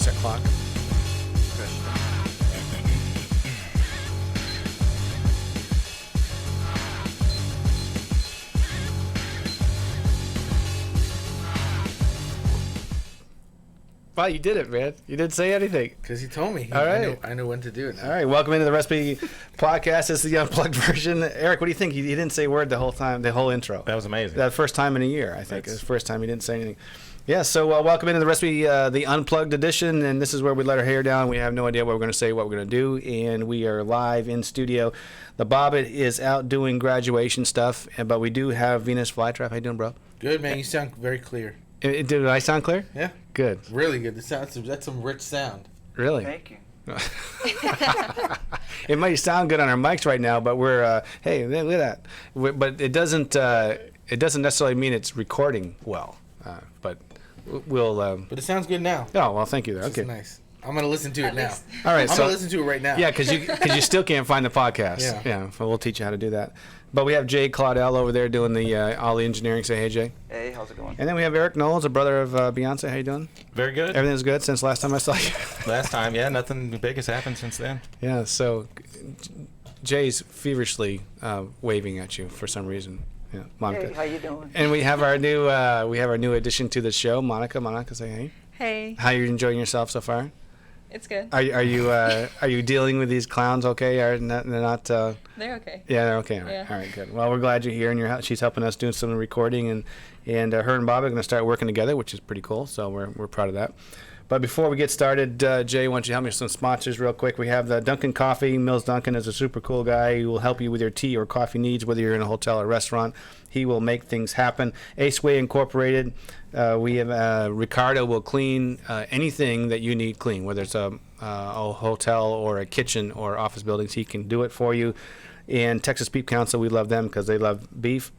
Check clock. Wow, you did it, man. You didn't say anything. Because he told me. All right. I know when to do it now. All right, welcome into the Recipe Podcast. This is the Unplugged version. Eric, what do you think? He didn't say a word the whole time, the whole intro. That was amazing. That first time in a year, I think. It was the first time he didn't say anything. Yeah, so welcome into the Recipe, the Unplugged edition, and this is where we let our hair down. We have no idea what we're going to say, what we're going to do, and we are live in studio. The Bobbit is out doing graduation stuff, but we do have Venus Flytrap. How you doing, bro? Good, man. You sound very clear. Did I sound clear? Yeah. Good. Really good. That's some rich sound. Really? Thank you. It might sound good on our mics right now, but we're hey, look at that. But it doesn't necessarily mean it's recording well. But we'll. But it sounds good now. Oh well, thank you. There. Okay. Nice. I'm gonna listen to it now. All right. I'm gonna listen to it right now. Yeah, because you still can't find the podcast. Yeah. So we'll teach you how to do that. But we have Jay Claudel over there doing all the engineering. Say hey, Jay. Hey, how's it going? And then we have Eric Knowles, a brother of Beyonce. How you doing? Very good. Everything's good since last time I saw you. Last time, yeah, nothing big has happened since then. Yeah. So Jay's feverishly waving at you for some reason. Yeah, Monica. Hey, how you doing? And we have our new addition to the show, Monica. Monica, say hey. Hey, How you enjoying yourself so far? it's good. Are you dealing with these clowns okay? They're not. They're okay. Yeah, they're okay. All right. Yeah. All right, good. Well, we're glad you're here, and she's helping us doing some recording, and her and Bob are going to start working together, which is pretty cool. So we're proud of that. But before we get started, Jay, why don't you help me with some sponsors real quick? We have the Dunkin' Coffee. Mills Dunkin' is a super cool guy who will help you with your tea or coffee needs, whether you're in a hotel or restaurant. He will make things happen. Aceway Incorporated, we have Ricardo will clean anything that you need clean, whether it's a hotel or a kitchen or office buildings. He can do it for you. And Texas Beef Council, we love them because they love beef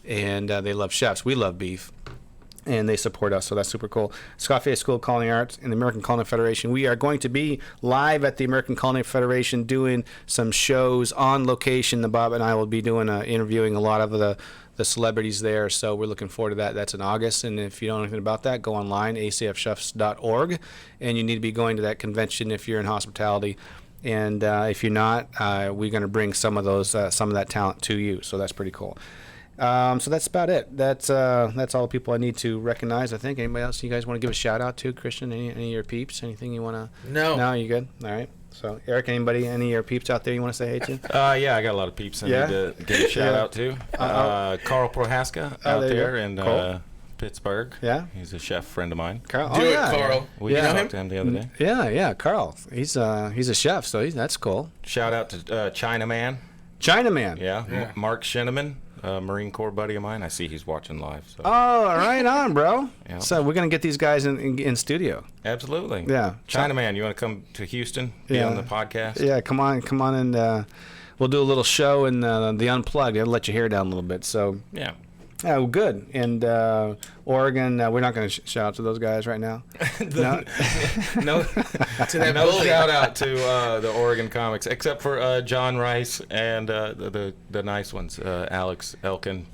and they love chefs. We love beef. And they support us, so that's super cool. Scoffay School of Culinary Arts and the American Culinary Federation. We are going to be live at the American Culinary Federation doing some shows on location. The Bob and I will be doing interviewing a lot of the celebrities there, so we're looking forward to that. That's in August, and if you don't know anything about that, go online, acfchefs.org, and you need to be going to that convention if you're in hospitality. And if you're not, we're going to bring some of that talent to you, so that's pretty cool. So that's about it. That's all the people I need to recognize, I think. Anybody else you guys want to give a shout out to, Christian? Any of your peeps? Anything you want to? No, you good? All right. So Eric, any of your peeps out there you want to say hey to? Yeah, I got a lot of peeps I need to give a shout out to. Carl Prohaska out there in Pittsburgh. Yeah, he's a chef friend of mine. Talk do it, Carl. We talked to him the other day. Yeah, Carl. He's a chef, so that's cool. Shout out to Chinaman. Chinaman. Yeah. Mark Shinneman. Marine Corps buddy of mine. I see he's watching live. So. Oh, right on, bro. Yeah. So we're gonna get these guys in studio. Absolutely. Yeah. Chinaman, you want to come to Houston? Be on the podcast? Yeah, come on, and we'll do a little show in the Unplugged. I'll let your hair down a little bit. So yeah. Oh, good. And Oregon, we're not going to shout out to those guys right now. No shout out to the Oregon comics, except for John Rice and the nice ones, Alex Elkin,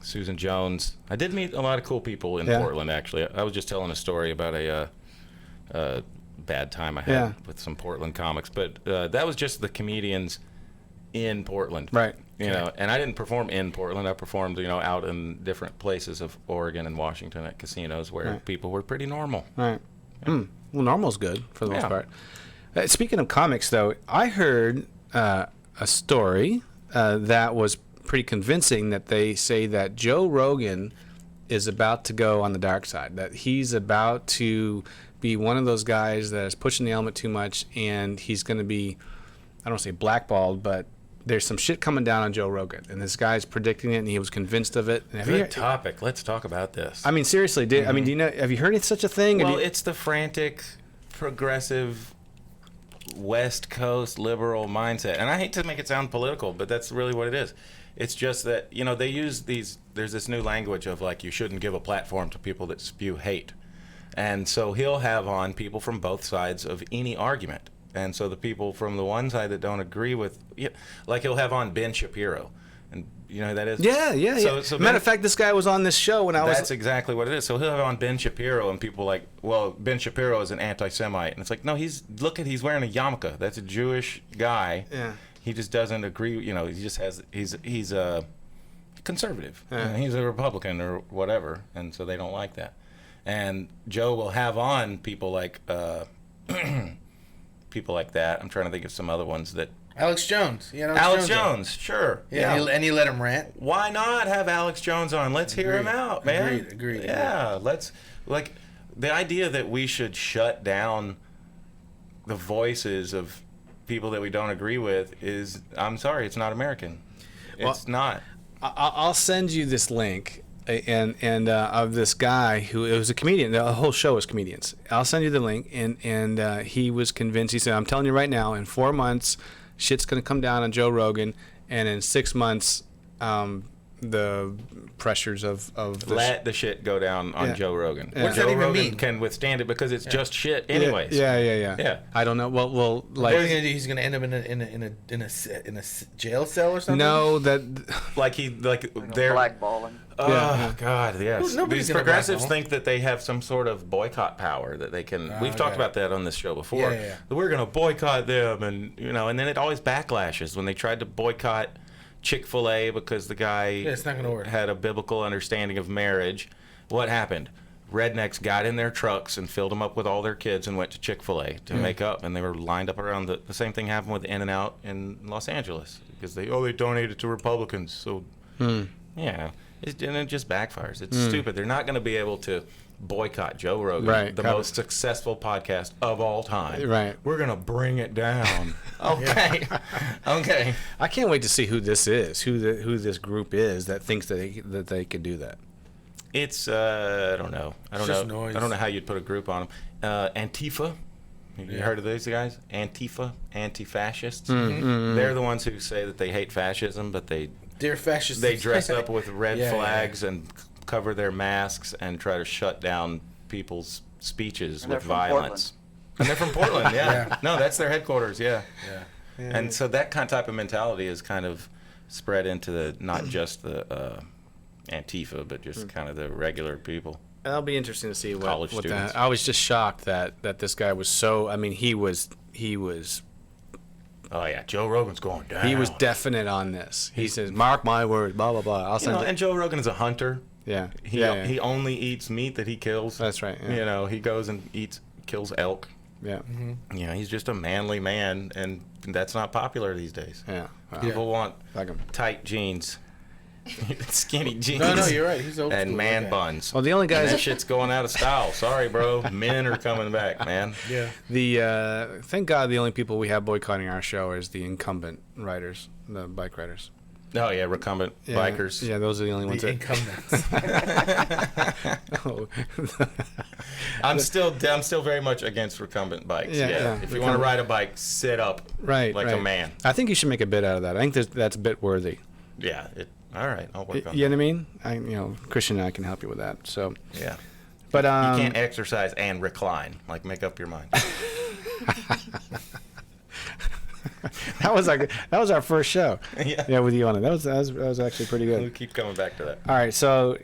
Susan Jones. I did meet a lot of cool people in Portland, actually. I was just telling a story about a bad time I had with some Portland comics, but that was just the comedians in Portland. Right. You know, and I didn't perform in Portland. I performed, out in different places of Oregon and Washington at casinos where people were pretty normal. Right. Yeah. Well, normal's good for the most part. Speaking of comics, though, I heard a story that was pretty convincing that they say that Joe Rogan is about to go on the dark side, that he's about to be one of those guys that is pushing the element too much, and he's going to be, I don't want to say blackballed, but there's some shit coming down on Joe Rogan, and this guy's predicting it, and he was convinced of it. Good topic. Let's talk about this. I mean, seriously, do you know? Have you heard of such a thing? Well, it's the frantic, progressive, West Coast liberal mindset, and I hate to make it sound political, but that's really what it is. It's just that they use these. There's this new language of like you shouldn't give a platform to people that spew hate, and so he'll have on people from both sides of any argument. And so the people from the one side that don't agree with, like he'll have on Ben Shapiro, And you know who that is? Yeah. So Matter of fact, this guy was on this show when I was. That's exactly what it is. So he'll have on Ben Shapiro, and people like, well, Ben Shapiro is an anti-Semite, and it's like, no, he's wearing a yarmulke. That's a Jewish guy. Yeah. He just doesn't agree. You know, he just has he's a conservative. You know, he's a Republican or whatever, and so they don't like that. And Joe will have on people like people like that. I'm trying to think of some other ones that. Alex Jones. Yeah, Alex Jones, sure. Yeah, and he let him rant. Why not have Alex Jones on? Let's hear him out, man. Agreed. Yeah, let's like the idea that we should shut down the voices of people that we don't agree with is, I'm sorry, it's not American. It's not. I'll send you this link and of this guy who it was a comedian. The whole show was comedians. I'll send you the link, and he was convinced. He said, "I'm telling you right now, in 4 months, shit's gonna come down on Joe Rogan, and in 6 months, the pressures of let the shit go down on Joe Rogan. What does Joe that even Rogan mean? can withstand it because it's just shit, anyways. Yeah. I don't know. Well, like, What are you gonna do? He's gonna end up in a jail cell or something? no, that Like they're Blackballing. Oh Yeah. God, yes. Nobody's These gonna progressives blackball. think that they have some sort of boycott power that they can. We've talked okay. about that on this show before. Yeah. That we're going to boycott them, and and then it always backlashes when they tried to boycott Chick-fil-A because the guy it's not gonna work. had a biblical understanding of marriage. What happened? Rednecks got in their trucks and filled them up with all their kids and went to Chick-fil-A to make up, and they were lined up around the same thing happened with In-N-Out in Los Angeles because they donated to Republicans. So yeah, and it just backfires. It's stupid. They're not going to be able to boycott Joe Rogan, Right. the most successful podcast of all time. Right. We're going to bring it down. Okay. Okay. I can't wait to see who this is, who this group is that thinks that they could do that. It's I don't know. It's just noise. I don't know how you'd put a group on them. Antifa. Have you heard of these guys? Antifa, anti-fascists. They're the ones who say that they hate fascism, but They're fascists. they dress up with red Yeah, flags and cover their masks and try to shut down people's speeches And they're with from violence. And they're from Portland, yeah. Yeah. No, that's their headquarters, yeah. Yeah. And so that type of mentality is kind of spread into the not just the Antifa, but just kind of the regular people. It'll be interesting to see College what students. I was just shocked that this guy was so. I mean, he was Oh yeah, Joe Rogan's going down. he was definite on this. He says, "Mark my words." Blah blah blah. I'll You send know, it. and Joe Rogan is a hunter. Yeah. He yeah. he only eats meat that he kills. That's right. Yeah. You know, he goes and kills elk. Yeah. You know, he's just a manly man, and that's not popular these days. Yeah. Wow. People want Like him. tight jeans, skinny jeans. No, you're right. He's old and school, man okay. buns. Well, the only And that guys. shit's going out of style. Sorry, bro. Men are coming back, man. Yeah. Thank God the only people we have boycotting our show is the incumbent riders, the bike riders. Oh yeah, recumbent Yeah. bikers. Yeah, those are the only ones The that. incumbents. Oh. I'm still very much against recumbent bikes. Yeah, Yeah. yeah. If you want to ride a bike, sit up Right. like right. a man. I think you should make a bit out of that. I think that's bit worthy. Yeah. All right. I'll work on You that. know what I mean? Christian and I can help you with that. So, Yeah. but You can't exercise and recline. Like, make up your mind. that was our first show. Yeah. With you on it. That was actually pretty We'll good. keep coming back to that. All right, so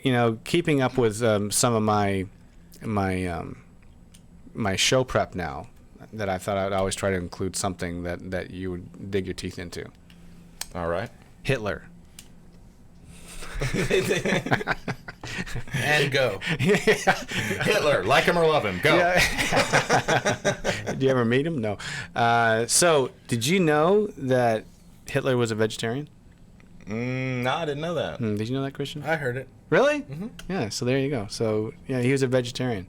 keeping up with some of my show prep now, that I thought I'd always try to include something that you would dig your teeth into. All right. Hitler. And go. Hitler, like him or love him, go. Did you ever meet him? No. So, did you know that Hitler was a vegetarian? No, I didn't know that. Did you know that, Christian? I heard it. Really? Mm-hmm. Yeah. So there you go. So yeah, he was a vegetarian.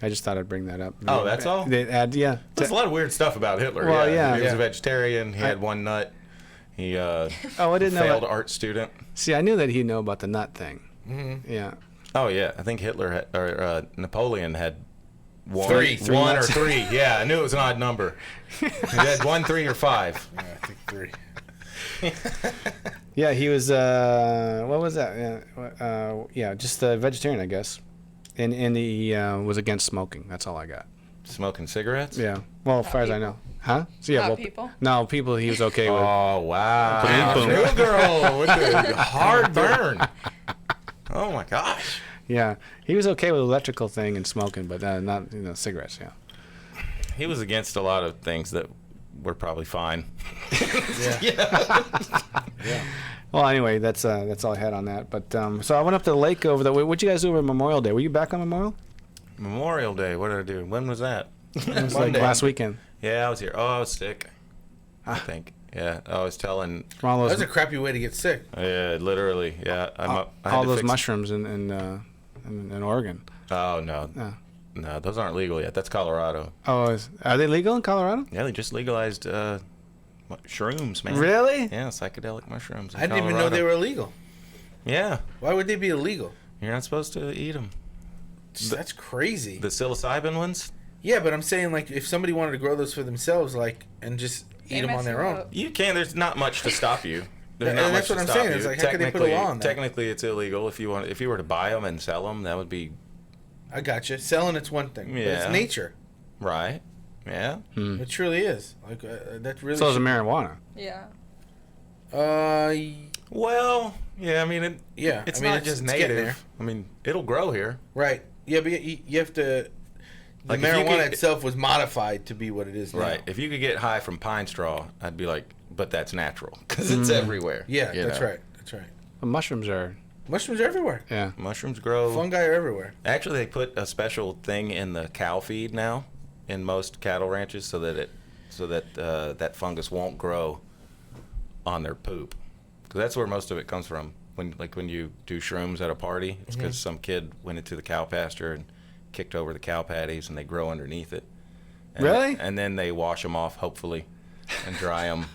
I just thought I'd bring that up. Oh, that's all? They add, yeah. There's a lot of weird stuff about Hitler. Well, He was yeah. a vegetarian. He had one nut. He Oh, I didn't know. failed That. art student. See, I knew that he'd know about the nut thing. Mm-hmm. Yeah. Oh yeah, I think Hitler had, or Napoleon had one, Three one or nuts. three. Yeah, I knew it was an odd number. He had 1, 3, or 5. Yeah, I think 3. Yeah, he was. What was that? Yeah, just a vegetarian, I guess. And he was against smoking. That's all I got. Smoking cigarettes. Yeah. Well, as far as I know. Huh? So yeah, Not well, people? No, people he was okay with. Oh wow! Boom, boom. New girl with the hard burn. Oh my gosh! Yeah, he was okay with electrical thing and smoking, but not cigarettes. Yeah. He was against a lot of things that were probably fine. Yeah. Well, anyway, that's all I had on that. But so I went up to the lake over there. What'd you guys do over Memorial Day? Were you back on Memorial? Memorial Day. What did I do? When was that? It was like Monday. last weekend. Yeah, I was here. Oh, I was sick. I think. Yeah, I was telling. All That those, was a crappy way to get sick. Yeah, literally. Yeah, I had all to those fix- mushrooms in Oregon. Oh no, Oh. no, those aren't legal yet. That's Colorado. Oh, are they legal in Colorado? Yeah, they just legalized shrooms, man. Really? Yeah, psychedelic mushrooms. in I didn't even know Colorado. they were illegal. Yeah, Why would they be illegal? you're not supposed to eat them. That's crazy. The psilocybin ones. Yeah, but I'm saying like if somebody wanted to grow those for themselves, like and just eat They them on mess their you own. up. You can. There's not much to stop you. There's And not that's much what to I'm stop saying. you. It's like, how could they put a law on that? Technically, it's illegal if you were to buy them and sell them. That would be I got you. Selling it's one thing, but Yeah. it's nature. right. Yeah. It truly is. Like that really. So is should- marijuana. Yeah. Well, yeah. I mean, Yeah, It's I mean, not it's- just it's getting there. native. I mean, it'll grow here. right. Yeah, but you have to. The Like, if you marijuana could- itself was modified to be what it is now. Right. If you could get high from pine straw, I'd be like, but that's natural because it's everywhere. Yeah, you that's know? right. That's right. But mushrooms are. Mushrooms are everywhere. Yeah. Mushrooms grow. Fungi are everywhere. Actually, they put a special thing in the cow feed now, in most cattle ranches, so that that fungus won't grow on their poop, because that's where most of it comes from. When you do shrooms at a party, it's because some kid went into the cow pasture and kicked over the cow patties, and they grow underneath it. And Really? and then they wash them off, hopefully, and dry them,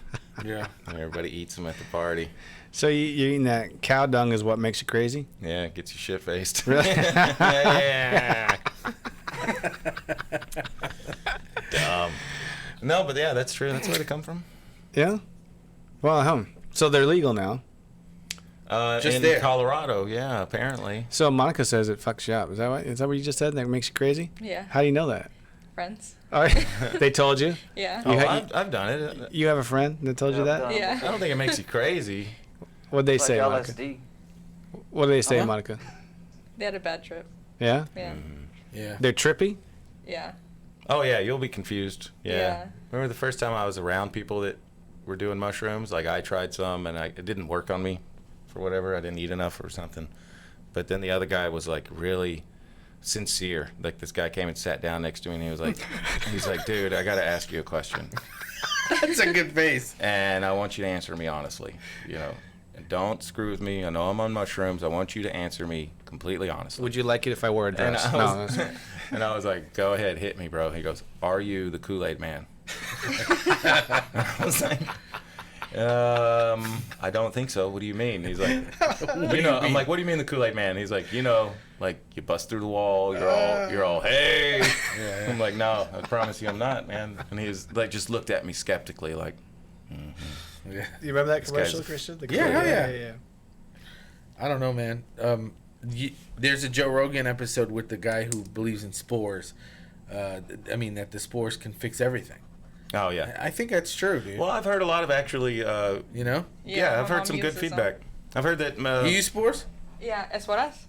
Yeah. and everybody eats them at the party. So you eating that cow dung is what makes you crazy? Yeah, it gets you shit faced. Really? Yeah. Dumb. No, but yeah, that's true. That's where they come from. Yeah. Well, so they're legal now. Just in there. Colorado, yeah, apparently. So Monica says it fucks you up. Is that what? Is that what you just said? That makes you crazy? Yeah. How do you know that? Friends. All right. They told you. Yeah. Oh, ha- I've done it. You have a friend that told you Yeah, that? I've done Yeah. I don't think it makes you crazy. What'd they Like say, Monica? LSD. What did they say, Uh-huh. Monica? They had a bad trip. Yeah. Yeah. Yeah. They're trippy. Yeah. Oh yeah, you'll be confused. Yeah. Yeah. Remember the first time I was around people that were doing mushrooms? Like I tried some and it didn't work on me for whatever. I didn't eat enough or something. But then the other guy was like really sincere. Like this guy came and sat down next to me and he was like, dude, I got to ask you a question. That's a good face. And I want you to answer me honestly, you know. And don't screw with me. I know I'm on mushrooms. I want you to answer me completly honestly. Would you like it if I wore a And dress? I was like, go ahead, hit me, bro. He goes, are you the Kool-Aid man? I was like, I don't think so. What do you mean? He's like, I'm like, what do you mean the Kool-Aid man? He's like, like you bust through the wall, you're all, hey. Yeah. I'm like, no, I promise you I'm not, man. And he was like, just looked at me skeptically, like, Yeah. You remember that guy's commercial, a- Christian? Yeah, hell yeah. yeah. I don't know, man. There's a Joe Rogan episode with the guy who believes in spores. That the spores can fix everything. oh yeah. I think that's true, dude. Well, I've heard a lot of actually, You know? yeah, I've my heard mom some good uses feedback. them. I've heard that. You use spores? Yeah. Esporas?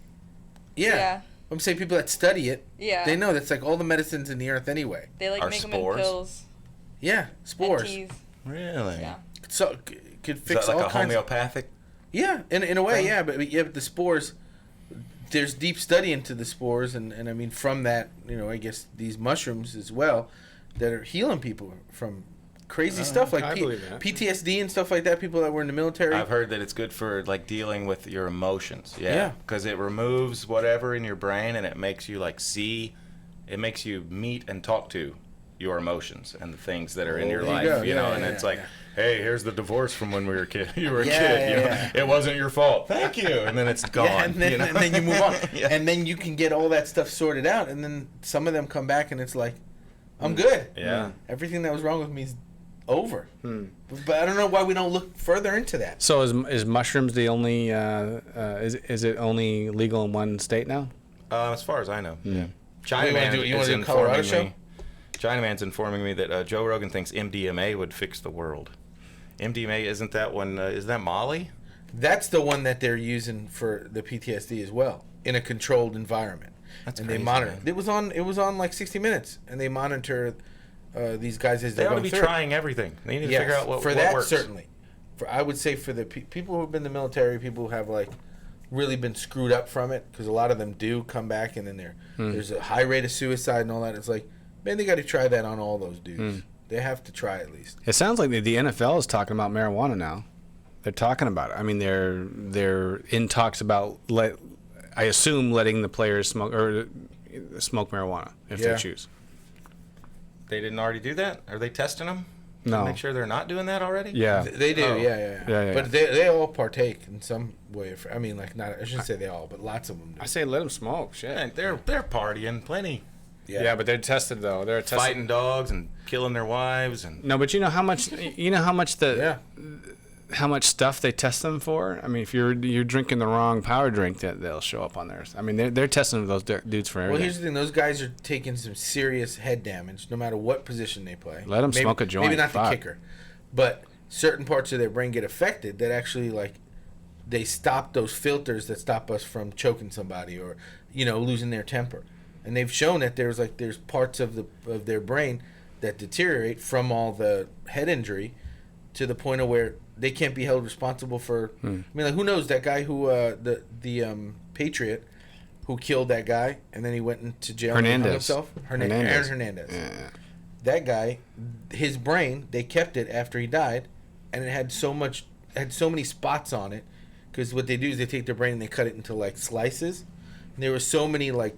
Yeah. Yeah. I'm saying people that study it, Yeah. they know that's like all the medicines in the earth anyway. They like Are make them spores? in pills. Yeah, spores. And teas. Really? Yeah. So could Is fix that like all a kinds. homeopathic? Yeah, in a way, thing? yeah, but the spores. There's deep study into the spores, and I mean from that, I guess these mushrooms as well, that are healing people from crazy stuff like I believe that. PTSD and stuff like that. People that were in the military. I've heard that it's good for like dealing with your emotions. Yeah. Yeah. Because it removes whatever in your brain and it makes you like it makes you meet and talk to your emotions and the things that are in your There you life, go. you Yeah, know, yeah, and yeah, it's like, yeah. hey, here's the divorce from when we were a kid. You were a Yeah, kid. You know? yeah. It wasn't your fault. Thank you. And then it's gone. Yeah, and then, you know? and then you move on, Yeah. and then you can get all that stuff sorted out, and then some of them come back, and it's like, I'm good. Yeah. Everything that was wrong with me is over. But I don't know why we don't look further into that. So is mushrooms the only? Is it only legal in one state now? As far as I know. Yeah. You China wanna man do- you is wanna do a Colorado informing show? me. Chinaman's informing me that Joe Rogan thinks MDMA would fix the world. MDMA, isn't that one? Is that Molly? That's the one that they're using for the PTSD as well, in a controlled environment. That's and crazy, they monitor. man. It was on like 60 Minutes, and they monitor these guys as They they're ought to going be through. trying everything. They need to figure out what for what that works. certainly. I would say for the people who've been in the military, people who have like really been screwed up from it, because a lot of them do come back, and then there's a high rate of suicide and all that. It's like, man, they got to try that on all those dudes. They have to try at least. It sounds like the NFL is talking about marijuana now. They're talking about it. I mean, they're in talks about I assume letting the players smoke marijuana if Yeah. they choose. They didn't already do that? Are they testing them? No. To make sure they're not doing that already? Yeah. They do, Oh. yeah. But they all partake in some way. I mean, like not. I shouldn't say they all, but lots of them do. I say let them smoke. Shit. Man, they're partying plenty. Yeah, but they're tested though. They're tested. Fighting dogs and killing their wives and No, but you know how much how much stuff they test them for. I mean, if you're drinking the wrong power drink, they'll show up on theirs. I mean, they're testing those dudes for everything. Well, here's the thing: those guys are taking some serious head damage, no matter what position they play. Let 'em smoke a joint, Maybe not fuck. the kicker, but certain parts of their brain get affected that actually like they stop those filters that stop us from choking somebody or losing their temper. And they've shown that there's parts of their brain that deteriorate from all the head injury to the point of where they can't be held responsible for. I mean, like, who knows that guy who the Patriot who killed that guy and then he went into jail and hung himself? Aaron Hernandez. Yeah. That guy, his brain, they kept it after he died, and it had so many spots on it, because what they do is they take their brain and they cut it into like slices, and there were so many like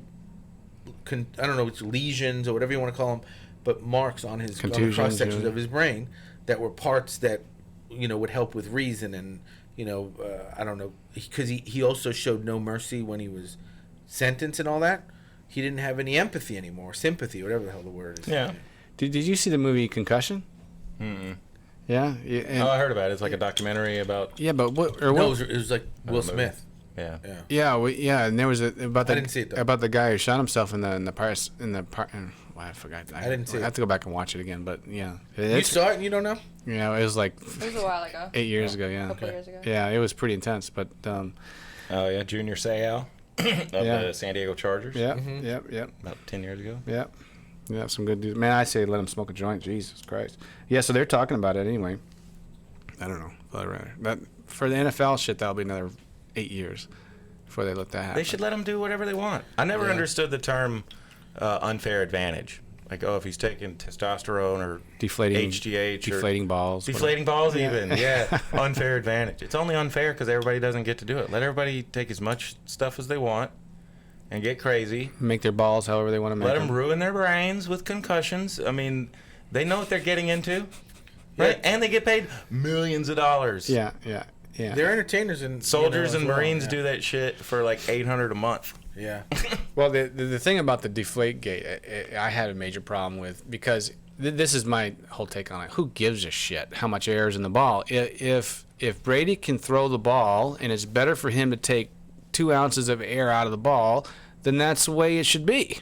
I don't know, it's lesions or whatever you want to call them, but marks on his cross sections of his brain that were parts that would help with reason, and I don't know, because he also showed no mercy when he was sentenced and all that. He didn't have any empathy anymore, sympathy, whatever the hell the word is. yeah. Did you see the movie Concussion? Yeah. And, Oh, I heard about it. It's like a documentary about. yeah, but what? No, it was like Will Smith. Yeah. Yeah. And there was about I didn't see it, though. about the guy who shot himself in the part. I forgot. I didn't see I it. have to go back and watch it again. But yeah, You saw it and you don't know? it was like It was a while ago. 8 years ago. Yeah. A couple years ago. Yeah, it was pretty intense. But Oh yeah, Junior Seau of Yeah. the San Diego Chargers. yep. About 10 years ago. Yep. Yeah, some good dudes. Man, I say let them smoke a joint. Jesus Christ. Yeah, so they're talking about it anyway. I don't know. That for the NFL shit, that'll be another 8 years before they let that happen. They should let them do whatever they want. I never Yeah. understood the term unfair advantage. Like, if he's taking testosterone or deflating HGH deflating or balls. deflating balls even. Yeah. Unfair advantage. It's only unfair because everybody doesn't get to do it. Let everybody take as much stuff as they want and get crazy. Make their balls however they want to make Let them. them ruin their brains with concussions. I mean, they know what they're getting into, right? Yeah. And they get paid millions of dollars. Yeah. They're entertainers and Soldiers and Marines yeah. do that shit for like $800 a month. Yeah. Well, the thing about the deflate gate, I had a major problem with, because this is my whole take on it. Who gives a shit how much air is in the ball? If Brady can throw the ball and it's better for him to take 2 ounces of air out of the ball, then that's the way it should be.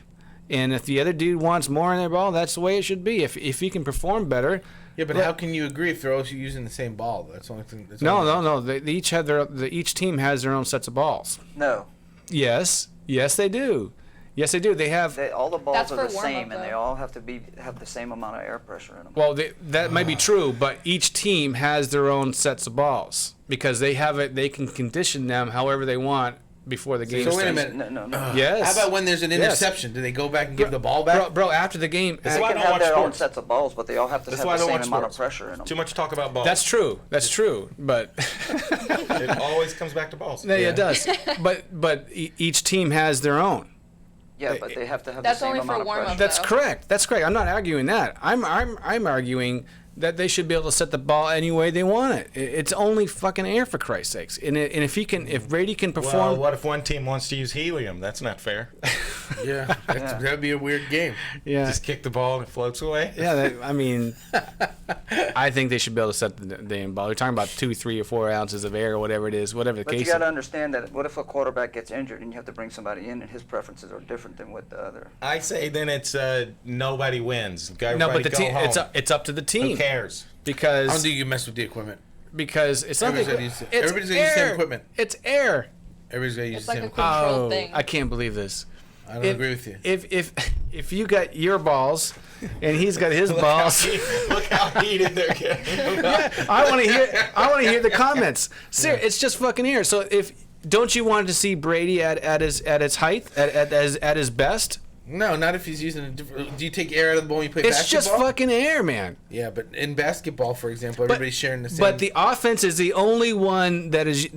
And if the other dude wants more in their ball, that's the way it should be. If he can perform better. Yeah, but how can you agree if they're also using the same ball? That's the only thing. No. They each have each team has their own sets of balls. No. Yes, they do. Yes, they do. They have. All the balls That's are the for warm-up, same, and they though. all have to have the same amount of air pressure in them. Well, that might be true, but each team has their own sets of balls because they have it. They can condition them however they want before the game So wait a starts. minute. No. Yes. How about when there's an interception? Do they go back and give the ball back? Bro, after the game. They why I can don't have watch their own sports. sets of balls, but they all have to That's have why I the don't same watch amount of sports. pressure in them. Too much talk about balls. That's true. But It always comes back to balls. yeah, it does. But each team has their own. Yeah, but they have to have That's the same only for amount of warm-up, pressure. That's correct. I'm not arguing that. I'm arguing that they should be able to set the ball any way they want it. It's only fucking air, for Christ's sakes. And if Brady can perform, Well, what if one team wants to use helium? That's not fair. Yeah, that'd be a weird game. yeah, Just kick the ball and it floats away. yeah. I mean, I think they should be able to set the damn ball. We're talking about 2, 3, or 4 ounces of air, or whatever it is, whatever the But you case. got to understand that what if a quarterback gets injured and you have to bring somebody in and his preferences are different than what the other. I say then it's nobody wins. No, but the Go team. home. It's up to the Who team cares? I don't because think you can mess with the equipment. it's not. Everybody's The, gonna use- everybody's gonna use the same equipment. It's air. Everybody's gonna use It's the like same a equipment. controlled thing. I can't believe this. I don't agree with you. If you got your balls and he's got his balls. Look how heated they're getting. I want to hear the comments. It's just fucking air. So don't you want to see Brady at his height, at his best? No, not if he's using a different. Do you take air out of the ball when you play It's basketball? just fucking air, man. Yeah, but in basketball, for example, everybody's sharing the same. But the offense is the only one that is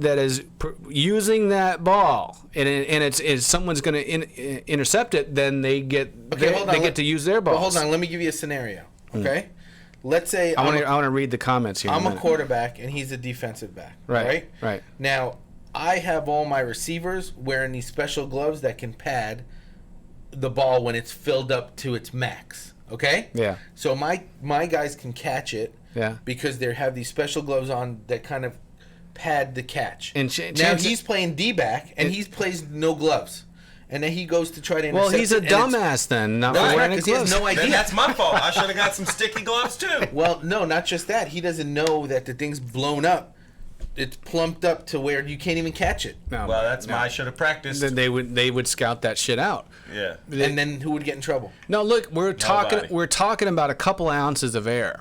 using that ball, and it's someone's going to intercept it, then they get they get to use their balls. But hold on, let me give you a scenario. Okay, let's say I want to read the comments here. I'm a quarterback and he's a defensive back. Right. Now I have all my receivers wearing these special gloves that can pad the ball when it's filled up to its max. Okay. Yeah. So my guys can catch it. Yeah. Because they have these special gloves on that kind of pad the catch. And now he's playing D-back and he plays no gloves, and then he goes to try to intercept. Well, he's a it, and it's- dumbass then, not Right, wearing because he has gloves. no idea. Then that's my fault. I should have got some sticky gloves too. Well, no, not just that. He doesn't know that the thing's blown up. It's plumped up to where you can't even catch it. No, Well, that's no. my. I should have practiced. Then they would scout that shit out. Yeah. And then who would get in trouble? No, look, we're talking Nobody. about a couple ounces of air,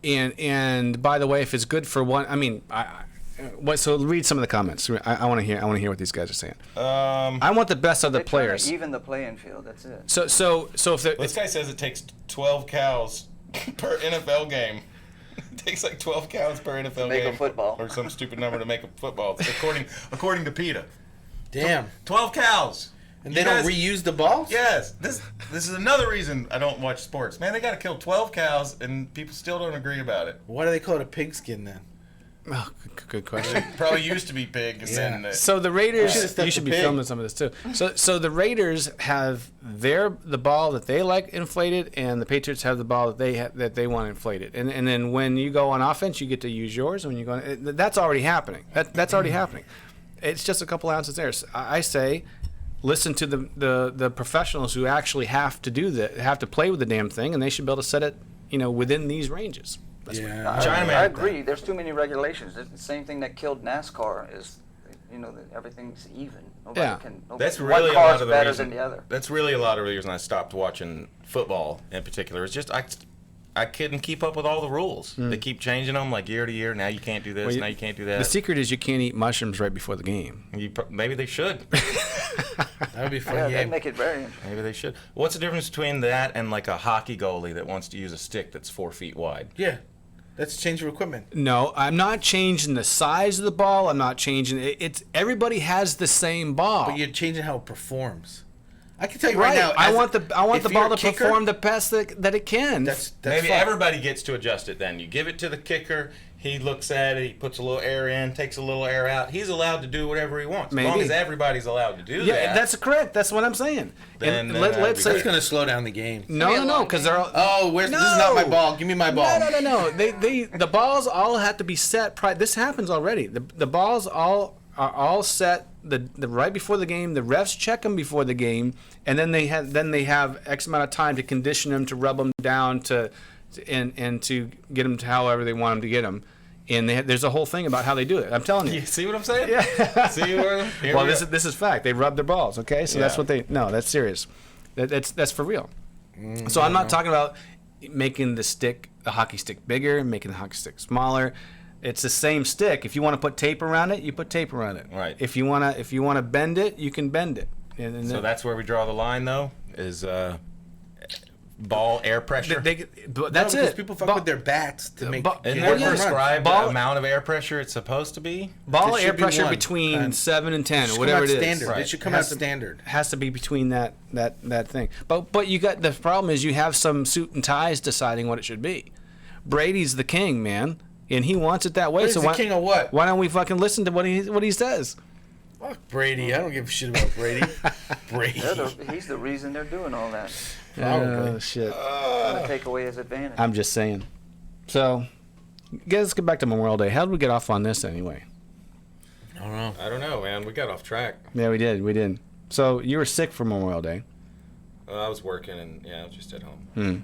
and by the way, if it's good for one, I mean, so read some of the comments. I want to hear what these guys are saying. I want the best of the They try to players. even the playing field. That's it. So if This guy says it takes 12 cows per NFL game. It takes like 12 cows per NFL make a game. football. Or some stupid number to make a football, according to PETA. Damn. 12 cows. And You they don't guys- reuse the balls? Yes. This is another reason I don't watch sports. Man, they got to kill 12 cows, and people still don't agree about it. Why do they call it a pigskin then? oh, good question. Probably used to be pig. And Yeah. then So the should've Raiders, stuck you should the be pig. filming some of this too. So the Raiders have the ball that they like inflated, and the Patriots have the ball that they want inflated. And then when you go on offense, you get to use yours. When you go, that's already happening. That's already happening. It's just a couple ounces there. So I say, listen to the professionals who actually have to play with the damn thing, and they should be able to set it, within these ranges. Yeah. Chinaman. I agree. There's too many regulations. It's the same thing that killed NASCAR is, that everything's even. Yeah. That's one really a car's lot of the better reason. than the other. That's really a lot of the reason I stopped watching football in particular. It's just I couldn't keep up with all the rules. They keep changing them like year to year. Now you can't do this. Now you can't do that. The secret is you can't eat mushrooms right before the game. Maybe they should. That would be a fun Yeah, they game. make it very interesting. Maybe they should. What's the difference between that and like a hockey goalie that wants to use a stick that's 4 feet wide? Yeah. That's change of equipment. No, I'm not changing the size of the ball. I'm not changing it. It's everybody has the same ball. But you're changing how it performs. I can tell you right, Right. now. I as want the if ball you're to a kicker, perform the best that it can. That's Maybe fine. everybody gets to adjust it then. You give it to the kicker, he looks at it, he puts a little air in, takes a little air out. He's allowed to do whatever he wants. As long Maybe. as everybody's allowed to do yeah, that. that's correct. That's what I'm saying. Then And that let's would be say That's going to slow down the game. no, because they're all. Oh, this is not my ball. Give me my ball. No. The balls all have to be set. This happens already. The balls are all set the right before the game. The refs check them before the game, and then they have X amount of time to condition them, to rub them down, and to get them to however they want them to get them. And there's a whole thing about how they do it. I'm telling you. You see what I'm saying? Yeah. See where? Here Well, we this go. is fact. They rub their balls. Okay, so that's Yeah. what they. No, that's serious. That's for real. So I'm not talking about making the hockey stick bigger, making the hockey stick smaller. It's the same stick. If you want to put tape around it, you put tape around it. Right. If you wanna bend it, you can bend it. And So that's where we draw the line, though, is ball air pressure. that's because it. people fuck with their bats to make. Isn't get there home runs. prescribed Ball- amount of air pressure it's supposed to be? Ball It air should be pressure one. between 7 and 10 It or should whatever come it out is. standard. Right. It should come Has out to- standard. Has to be between that thing. But you got the problem is you have some suit and ties deciding what it should be. Brady's the king, man, and he wants it that way. Brady's So the why, king of what? why don't we fucking listen to what he says? Fuck Brady. I don't give a shit about Brady. Brady. He's the reason they're doing all that. Probably. Oh shit! Trying to take away his advantage. I'm just saying. So, let's get back to Memorial Day. How did we get off on this anyway? I don't know, man. We got off track. Yeah, we did. So you were sick for Memorial Day. I was working, and I was just at home.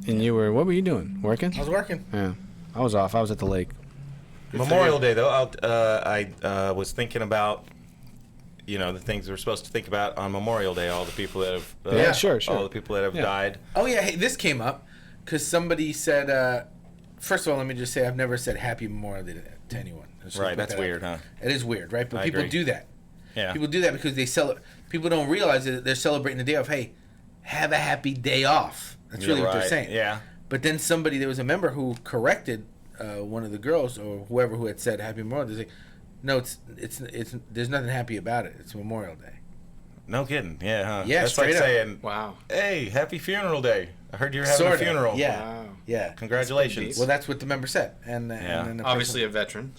And you were, what were you doing? Working? I was working. Yeah. I was off. I was at the lake. Memorial Day, though, I was thinking about, the things we're supposed to think about on Memorial Day. All the people that have, Yeah, sure. all the people that have died. Oh, yeah. Hey, this came up because somebody said, first of all, let me just say I've never said Happy Memorial Day to anyone. Right, that's weird, huh? It is weird, right? But I people agree. do that. Yeah. People do that because people don't realize that they're celebrating the day off. Hey, have a happy day off. That's really what they're saying. Yeah. But then there was a member who corrected one of the girls or whoever who had said Happy Memorial Day. They say, no, it's there's nothing happy about it. It's Memorial Day. No kidding. Yeah, huh? Yeah, That's like straight up. saying, Wow. hey, happy funeral day. I heard you're having Sorta, a funeral. Yeah. Wow. Yeah. Congratulations. Well, that's what the member said, and Yeah. then the Obviously person, a veteran.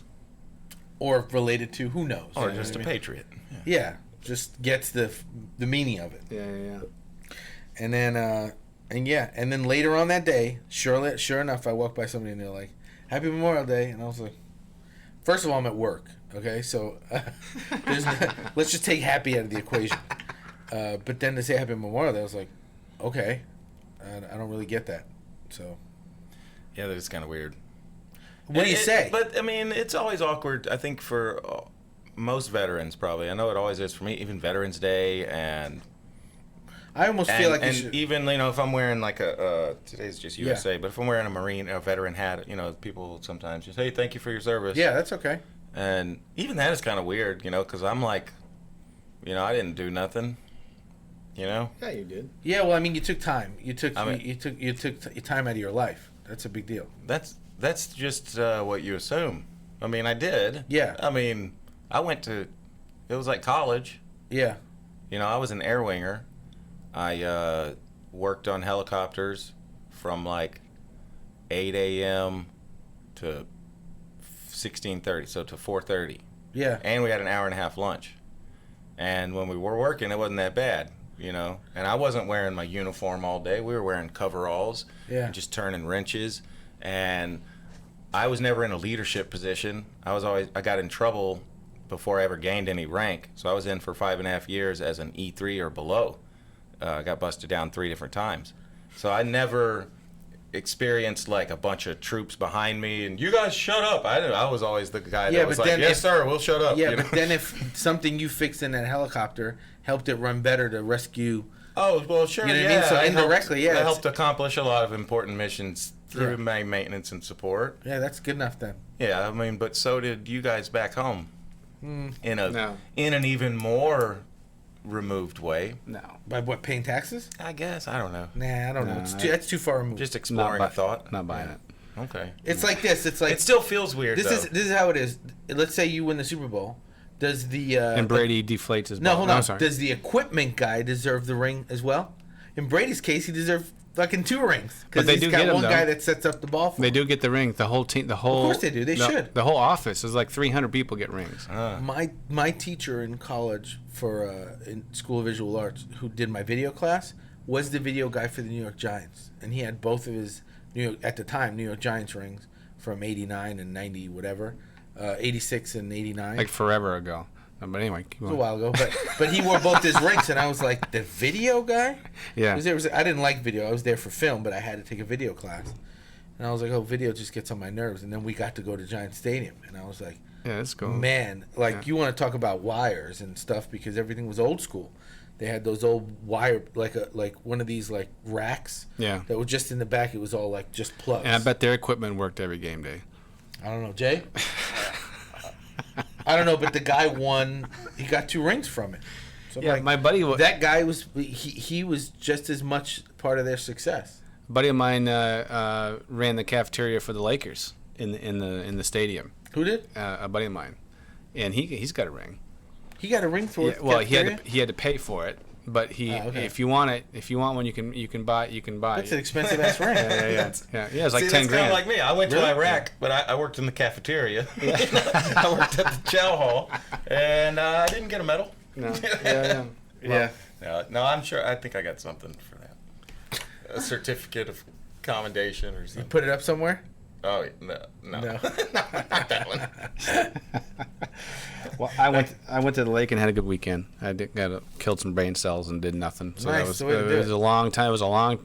or related to who knows, Or you know just a what I mean? patriot. Yeah, just gets the meaning of it. Yeah. And then and then later on that day, sure enough, I walked by somebody and they're like, "Happy Memorial Day," and I was like, first of all, I'm at work, okay, so let's just take happy out of the equation. But then to say Happy Memorial Day, I was like, okay, I don't really get that. So Yeah, that is kind of weird. what do you say? But, I mean, it's always awkward, I think, for most veterans, probably. I know it always is for me, even Veterans Day and... I almost feel like and you should, even if I'm wearing like today's just USA, but if I'm wearing a veteran hat, people sometimes just, hey, thank you for your service. yeah, that's okay. And even that is kind of weird, because I'm like, I didn't do nothing, Yeah, you did. Yeah, well, I mean, you took time. You took I mean- you took time out of your life. That's a big deal. That's just what you assume. I mean, I did. Yeah. I mean, it was like college. Yeah. I was an air winger. I worked on helicopters from like 8 a.m. to 16:30, so to 4:30. Yeah. And we had an hour and a half lunch. And when we were working, it wasn't that bad, And I wasn't wearing my uniform all day. We were wearing coveralls Yeah. and just turning wrenches. And I was never in a leadership position. I got in trouble before I ever gained any rank. So I was in for 5.5 years as an E3 or below. I got busted down 3 different times. So I never experienced like a bunch of troops behind me and you guys shut up. I was always the guy Yeah, that was but like, then yes sir, we'll shut up. Yeah, but then if something you fixed in that helicopter helped it run better to rescue. Oh, well, sure, You know what I yeah. mean? So I indirectly, yeah, I it's- helped accomplish a lot of important missions through Yeah. my maintenance and support. Yeah, that's good enough then. Yeah, I mean, but so did you guys back home. In No. an even more removed way. No. By what, paying taxes? I guess, I don't know. Nah, I don't know. No, That's too far removed. Just exploring a thought. Not buying it. Okay. It's like this. It's like It still feels weird this though. is how it is. Let's say you win the Super Bowl. Does the And Brady deflates his no, ball. hold No, on. sorry. Does the equipment guy deserve the ring as well? In Brady's case, he deserved fucking 2 rings But they he's do got get 'em, one though. guy that sets up the ball for They him. do get the ring. The whole team. The whole. course they do. They should. The whole office is like 300 people get rings. My teacher in college for in School of Visual Arts, who did my video class, was the video guy for the New York Giants, and he had both of his New York Giants rings from '89 and '90 whatever, '86 and '89. Like forever ago. But anyway, keep It was a going. while ago, but he wore both his rings, and I was like, the video guy. Yeah. I didn't like video. I was there for film, but I had to take a video class, and I was like, oh, video just gets on my nerves. And then we got to go to Giant Stadium, and I was like, Yeah, that's cool. man, like Yeah. you want to talk about wires and stuff because everything was old school. They had those old wire, like one of these like racks. Yeah. That were just in the back. It was all like just plugs. And I bet their equipment worked every game day. I don't know, Jay. I don't know, but the guy won. He got 2 rings from it. So I'm Yeah, like, my buddy that guy was he was just as much part of their success. buddy of mine ran the cafeteria for the Lakers in the stadium. Who did? A buddy of mine, and he's got a ring. He got a ring for Yeah, it. well, he had to pay for it, But he, okay. if you want one, you can buy it. That's an expensive ass ring. Yeah. It's like See, 10 that's kind grand. of like me. I went Really? to Iraq, but I worked in the cafeteria. I worked at the chow hall, and I didn't get a medal. No. Yeah. No, I'm sure. I think I got something for that. A certificate of commendation or You something. put it up somewhere? Oh no, No. not that one. Well, I went to the lake and had a good weekend. I killed some brain cells and did nothing. So Nice, that was the way to do it was it. a long time. It was a long.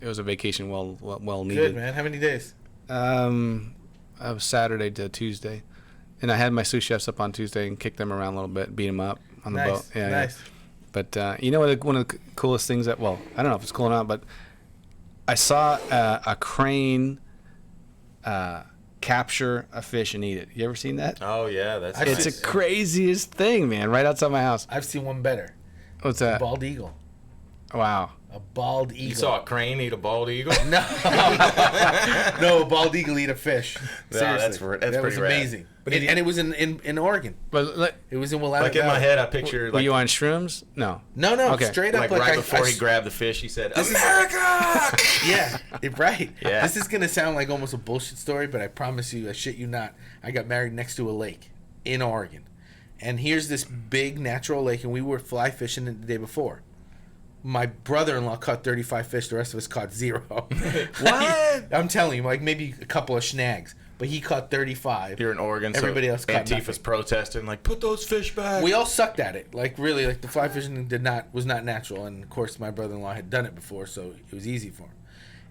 It was a vacation well needed. Good, man. How many days? I was Saturday to Tuesday, and I had my sous chefs up on Tuesday and kicked them around a little bit, beat them up on the boat. Nice. Nice. But you know what? One of the coolest things I don't know if it's cool or not, but I saw a crane capture a fish and eat it. You ever seen that? Oh yeah, that's. It's nice. the craziest thing, man. Right outside my house. I've seen one better. What's that? Bald eagle. Wow. A bald eagle. You saw a crane eat a bald eagle? No. No, a bald eagle eat a fish. No, Seriously. that's that was pretty rad. amazing. And it was in Oregon. But It was in Willamette Like in my Valley. head, I picture were like you on shrooms? No. No, Okay. straight up. right I before he grabbed the fish, he said, This is- "America!" Yeah, right. Yeah. This is going to sound like almost a bullshit story, but I promise you, I shit you not, I got married next to a lake in Oregon. And here's this big natural lake, and we were fly fishing the day before. My brother-in-law caught 35 fish. The rest of us caught 0. What? I'm telling you, like maybe a couple of snags. But he caught 35. You're in Oregon, Everybody so else caught Antifa's nothing. protesting, like, put those fish back. We all sucked at it. Like really, like the fly fishing was not natural. And of course, my brother-in-law had done it before, so it was easy for him.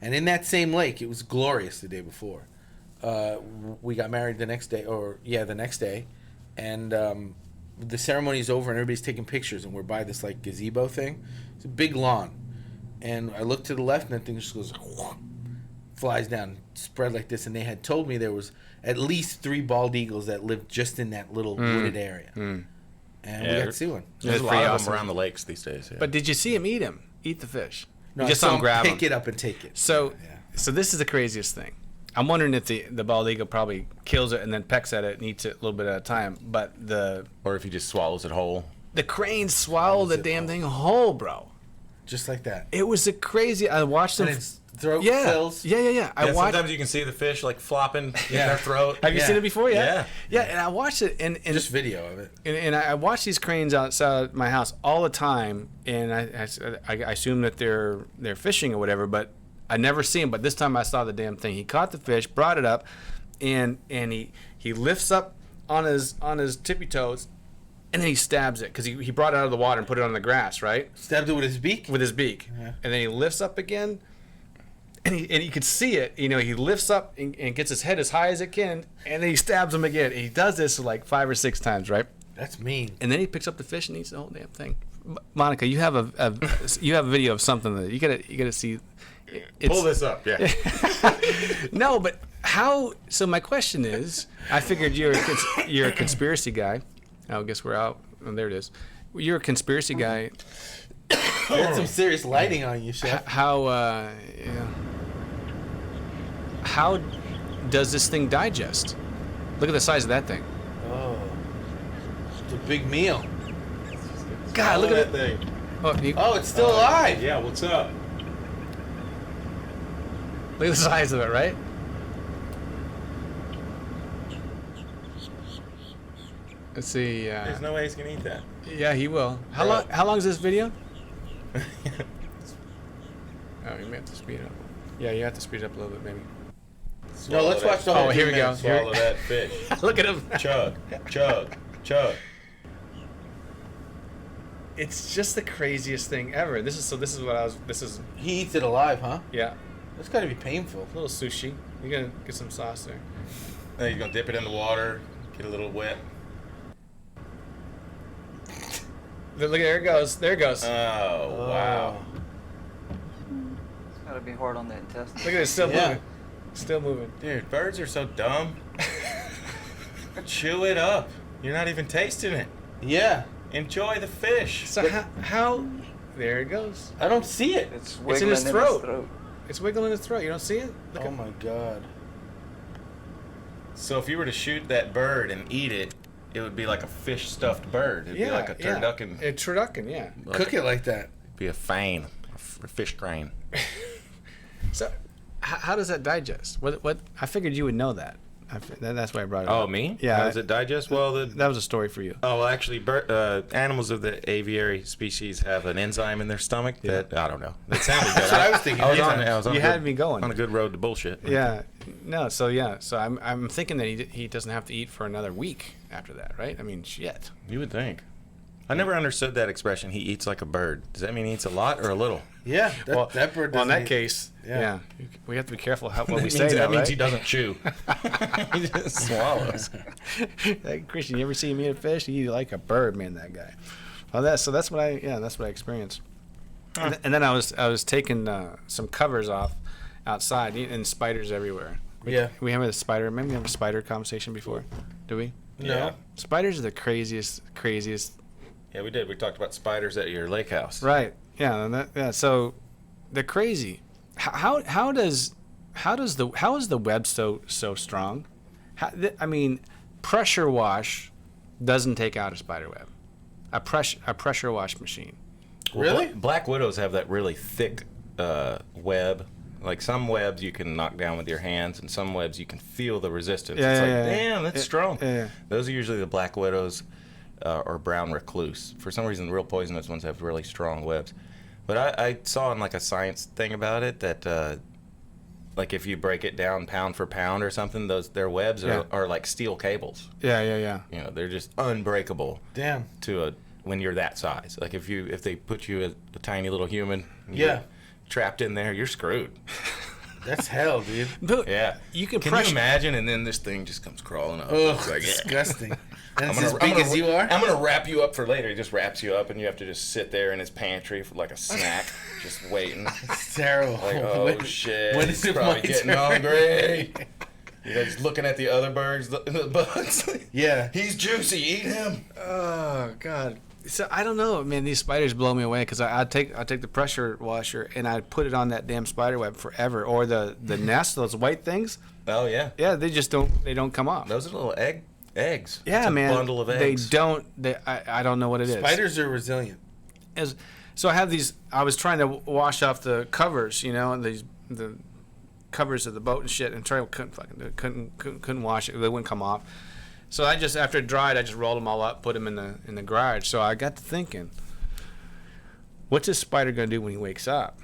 And in that same lake, it was glorious the day before. We got married the next day, the next day, and the ceremony's over and everybody's taking pictures, and we're by this like gazebo thing. It's a big lawn, and I look to the left, and that thing just goes, flies down, spread like this. And they had told me there was at least 3 bald eagles that lived just in that little wooded area, and we got to see one. There's That's a lot pretty of awesome. them around the lakes these days. Yeah. But did you see him eat the fish? No, You just I saw him grab pick him. it up and take it. So, Yeah. so this is the craziest thing. I'm wondering if the bald eagle probably kills it and then pecks at it and eats it a little bit at a time. But or if he just swallows it whole. the crane swallowed the it damn thing whole, bro. Just like that. It was a crazy. I watched them. And its throat Yeah, fills. yeah. I watched. Sometimes you can see the fish like flopping in Yeah. their throat. Have you Yeah. seen it before? Yeah. Yeah. And I watched it, and Just video of it. and I watch these cranes outside my house all the time, and I assume that they're fishing or whatever, but I never see them. But this time I saw the damn thing. He caught the fish, brought it up, and he lifts up on his tippy toes, and then he stabs it because he brought it out of the water and put it on the grass, right, Stabbed it with his beak. with his beak, Yeah. and then he lifts up again. And he could see it, you know. He lifts up and gets his head as high as it can, and then he stabs him again. And he does this like 5 or 6 times, right? That's mean. And then he picks up the fish and eats the whole damn thing. Monica, you have a video of something that you gotta see. Pull this up, yeah. No, but how? So my question is, I figured you're a conspiracy guy. I guess we're out. Oh, there it is. You're a conspiracy guy. That's some serious lighting on you, chef. How how does this thing digest? Look at the size of that thing. Oh, it's a big meal. God, look at that it. thing. Oh, it's still alive. Yeah, what's up? Look at the size of it, right? Let's see. There's no way he's gonna eat that. Yeah, he will. How Bro. long? How long is this video? Oh, you may have to speed it up. Yeah, you have to speed it up a little bit, maybe. No, let's watch the whole Oh, here 2 we go. minutes. Swallow that fish. Look at him. Chug, chug, chug. It's just the craziest thing ever. This is what I was. This is He eats it alive, huh? yeah. That's got to be painful. A little sushi. You're gonna get some sauce there. Then you're gonna dip it in the water, get a little wet. Look, there it goes. There it goes. Oh, wow. It's gotta be hard on the intestines. Look at it, still Yeah. moving. Still moving. Dude, birds are so dumb. Chew it up. You're not even tasting it. Yeah, Enjoy the fish. So how? There it goes. I don't see it. It's It's wiggling in his throat. It's wiggling in his throat. You don't see it? Look Oh at my god. So if you were to shoot that bird and eat it, it would be like a fish stuffed bird. It'd be like a turducken. A turducken, yeah. Cook it like that. Be a fane, a fish grain. So, how does that digest? What? I figured you would know that. That's why I brought it up. Oh, me? Yeah. How does it digest? Well, That was a story for you. well, actually, animals of the aviary species have an enzyme in their stomach that I don't know. That sounded good. That's what I was thinking. I was on You a had good- me going. on a good road to bullshit. Yeah. No. So I'm thinking that he doesn't have to eat for another week after that, right? I mean, shit. You would think. I never understood that expression. He eats like a bird. Does that mean he eats a lot or a little? Yeah, that bird Well, in doesn't that eat- case, yeah, we have to be careful what we That say. means, Now, that means right? he doesn't chew. He just swallows. Hey, Christian, you ever see him eat a fish? He eat like a bird, man. That guy. Well, that's what I experienced. And then I was taking some covers off outside, and spiders everywhere. Yeah. We have a spider. Maybe we have a spider conversation before. Do we? No. Spiders are the craziest. Yeah, we did. We talked about spiders at your lake house. Right. Yeah. Yeah. So they're crazy. How is the web so strong? I mean, pressure wash doesn't take out a spider web. A pressure wash machine. Really? Black widows have that really thick web. Like some webs you can knock down with your hands, and some webs you can feel the resistance. Yeah, it's like, yeah. damn, that's strong. Yeah. Those are usually the black widows or brown recluse. For some reason, the real poisonous ones have really strong webs. But I saw in like a science thing about it that like if you break it down pound for pound or something, their webs are like steel cables. Yeah. You know, they're just unbreakable Damn. when you're that size. Like if they put you as a tiny little human, Yeah. you're trapped in there, you're screwed. That's hell, dude. Yeah. You Can you imagine? And then this thing just comes crawling up. Ugh, It's like, disgusting. And I'm it's gonna, as big as you are? I'm gonna wrap you up for later. He just wraps you up, and you have to just sit there in his pantry for like a snack, just waiting. It's terrible. Like, oh shit, when he's is it probably my getting turn? hungry. You know, just looking at the other birds, the bugs. Yeah. He's juicy. Eat him. Oh God. So I don't know, man. These spiders blow me away because I take the pressure washer and I put it on that damn spider web forever, or the nest, those white things. Oh yeah. Yeah, they don't come off. Those are little eggs. Yeah, It's a man. bundle of eggs. I don't know what it is. Spiders are resilient. So I have these. I was trying to wash off the covers, and the covers of the boat and shit, and couldn't wash it. They wouldn't come off. So I just, after it dried, I just rolled them all up, put them in the garage. So I got to thinking, what's this spider gonna do when he wakes up?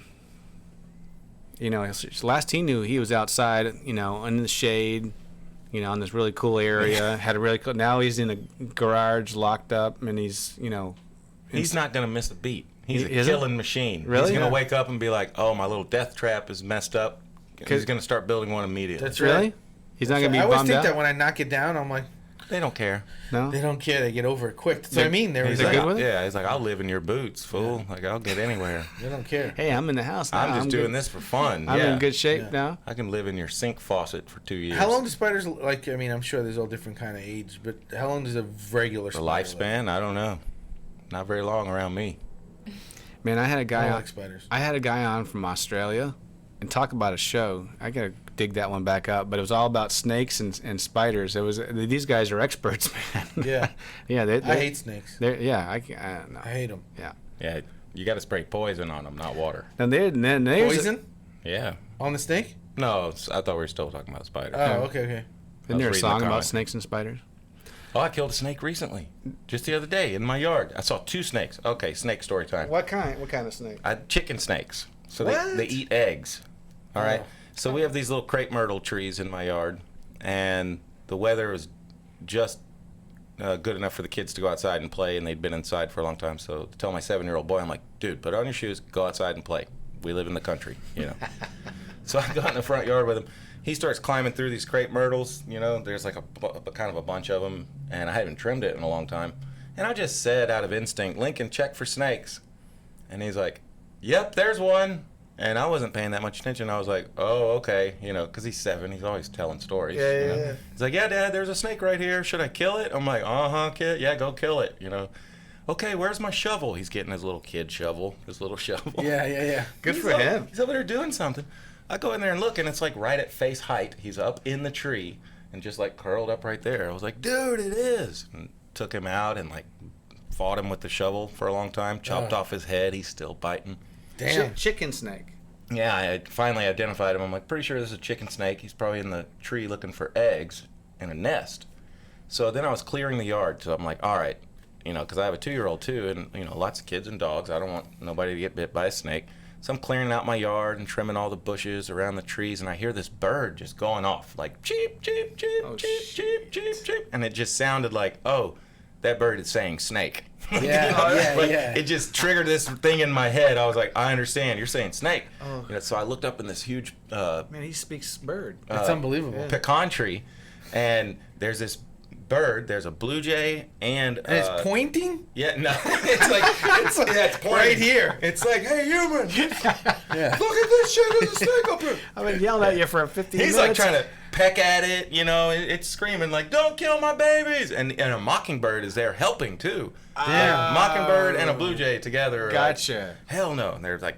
Last he knew, he was outside, in the shade, in this really cool area. Had a really cool. Now he's in a garage, locked up, and he's, He's not gonna miss a beat. He's a Is it? killing machine. Really? He's gonna Yeah. wake up and be like, "Oh, my little death trap is messed up." He's gonna start building one immediately. That's really. right. He's not gonna be I always bummed think out. that when I knock it down, I'm like, They don't care. No. they don't care. They get over it quick. That's what I mean. They're He's they like, good with it? yeah. He's like, "I'll live in your boots, fool. Like, I'll get anywhere. They don't care. Hey, I'm in the house now. I'm just doing good. this for fun. I'm yeah. in good shape Yeah. now. I can live in your sink faucet for 2 years. How long do spiders like? I mean, I'm sure there's all different kind of age, but how long does a regular The spider live? lifespan? I don't know. Not very long around me. Man, I had a I guy don't on. like spiders. I had a guy on from Australia, and talk about a show. I gotta dig that one back up, but it was all about snakes and spiders. It was these guys are experts, man. Yeah. Yeah. I hate snakes. Yeah. I don't know. I hate them. Yeah. Yeah, you got to spray poison on them, not water. And then there's Poison Yeah. on the snake? No, I thought we were still talking about spiders. Oh, okay. Isn't there a reading the song about comic. snakes and spiders? Oh, I killed a snake recently. Just the other day in my yard. I saw 2 snakes. Okay, snake story time. What kind? What kind of snake? Chicken snakes. So What? they eat eggs. All right. Oh. So we have these little crepe myrtle trees in my yard, and the weather was just good enough for the kids to go outside and play, and they'd been inside for a long time. So to tell my 7-year-old boy, I'm like, dude, put on your shoes, go outside and play. We live in the country, So I got in the front yard with him. He starts climbing through these crepe myrtles. There's like a kind of a bunch of them, and I haven't trimmed it in a long time. And I just said out of instinct, Lincoln, check for snakes. And he's like, yep, there's one. And I wasn't paying that much attention. I was like, oh, okay, because he's 7. He's always telling stories. Yeah. He's like, yeah, Dad, there's a snake right here. Should I kill it? I'm like, kid, yeah, go kill it. Okay, where's my shovel? He's getting his little kid shovel, his little shovel. Yeah. Good He's for up- him. He's over there doing something. I go in there and look, and it's like right at face height. He's up in the tree, and just like curled up right there. I was like, dude, it is. And took him out and like fought him with the shovel for a long time. Chopped off his head. He's still biting. Damn. Chicken snake. Yeah, I finally identified him. I'm like, pretty sure this is a chicken snake. He's probably in the tree looking for eggs in a nest. So then I was clearing the yard. So I'm like, all right, because I have a 2-year-old too, and lots of kids and dogs. I don't want nobody to get bit by a snake. So I'm clearing out my yard and trimming all the bushes around the trees, and I hear this bird just going off like cheep, cheep, cheep, cheep, cheep, cheep, cheep, and it just sounded like, oh, that bird is saying snake. Yeah. It just triggered this thing in my head. I was like, I understand. You're saying snake. Oh. So I looked up in this huge Man, he speaks bird. That's unbelievable. pecan tree, and there's this bird. There's a blue jay and And it's pointing? yeah, no, it's pointing Right here. It's like, hey, human, Yeah. look at this shit. There's a snake up here. I've been yelling at you for 15 He's minutes. like trying to peck at it, it's screaming like, "Don't kill my babies!" And a mockingbird is there helping too. Damn. Mockingbird and a blue jay together. are Gotcha. Like, hell no! And they're like,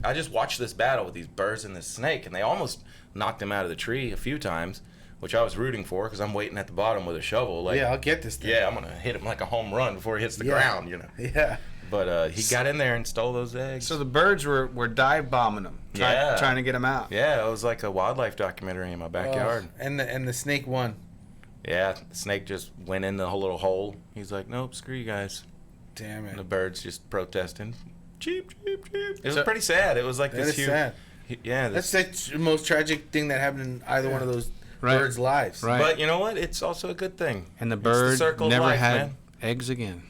I just watched this battle with these birds and this snake, and they almost knocked him out of the tree a few times, which I was rooting for because I'm waiting at the bottom with a shovel. Like, Yeah, I'll get this thing. yeah, I'm gonna hit him like a home run before he hits the ground. Yeah. But he got in there and stole those eggs. So the birds were dive bombing him, trying to get him out. Yeah, it was like a wildlife documentary in my backyard. And the snake won. Yeah, the snake just went in the whole little hole. He's like, nope, screw you guys. Damn And the it. birds just protesting. Cheep, cheep, cheep. It was So- pretty sad. It was like That this is huge. sad. Yeah, That's this, the most tragic thing that happened in either one of those Right. birds' lives. Right. but you know what? It's also a good thing. And the It's the bird circle of never life, had man. eggs again.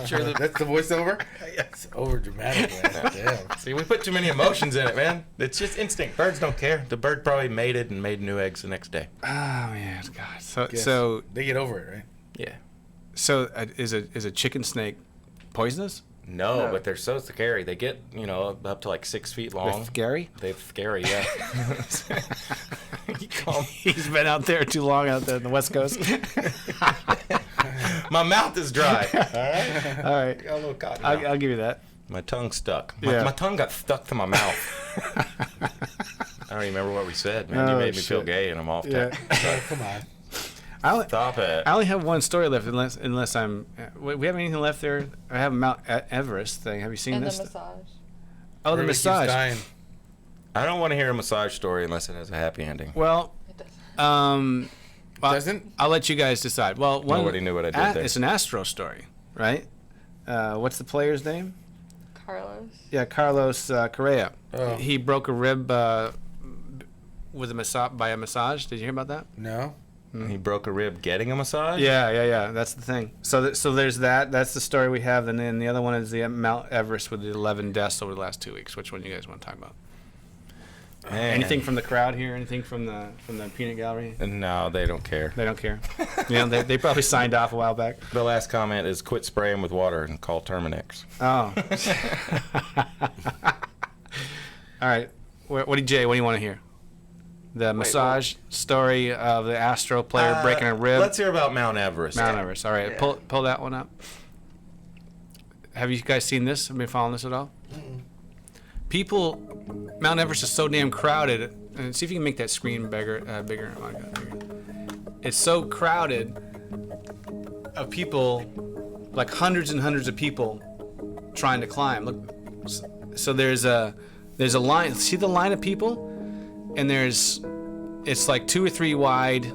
Sure. That's the voiceover? It's over dramatic, man. Damn. See, we put too many emotions in it, man. It's just instinct. Birds don't care. The bird probably mated and made new eggs the next day. Oh man, God. So Yes. so They get over it, right? Yeah. so is a chicken snake poisonous? No, No. but they're so scary. They get, up to like 6 feet long. They're scary. They're scary, yeah. You call me- He's been out there too long out there on the West Coast. My mouth is dry. All right. All right, Got a little cotton I'll mouth. give you that. My tongue stuck. Yeah. My tongue got stuck to my mouth. I don't even remember what we said, man. You Oh, made me feel shit. gay, and I'm off Yeah. that. Oh, come on. Stop it. I only have one story left, unless I'm. We have anything left there? I have a Mount Everest thing. Have you seen And the this? massage. Oh, the Brady keeps massage. dying. I don't want to hear a massage story unless it has a happy ending. Well, It does. well, Doesn't? I'll let you guys decide. Well, one Nobody knew what I did there. It's an Astro story, right? What's the player's name? Carlos. Yeah, Carlos Correa. Oh. He broke a rib with by a massage. Did you hear about that? No. He broke a rib getting a massage? Yeah. That's the thing. So there's that. That's the story we have. And then the other one is the Mount Everest with the 11 deaths over the last 2 weeks. Which one do you guys want to talk about? Man. Anything from the crowd here? Anything from the peanut gallery? No, they don't care. They don't care. They probably signed off a while back. The last comment is quit spraying with water and call Terminex. Oh. All right. What do you want to hear? The massage story of the Astro player breaking a rib. Let's hear about Mount Everest. Mount Everest. All right. Yeah. Pull that one up. Have you guys seen this? Have you been following this at all? People, Mount Everest is so damn crowded. And see if you can make that screen bigger. Bigger. Oh, I got it bigger. It's so crowded of people, like hundreds and hundreds of people trying to climb. Look, so there's a line. See the line of people, and it's like 2 or 3 wide,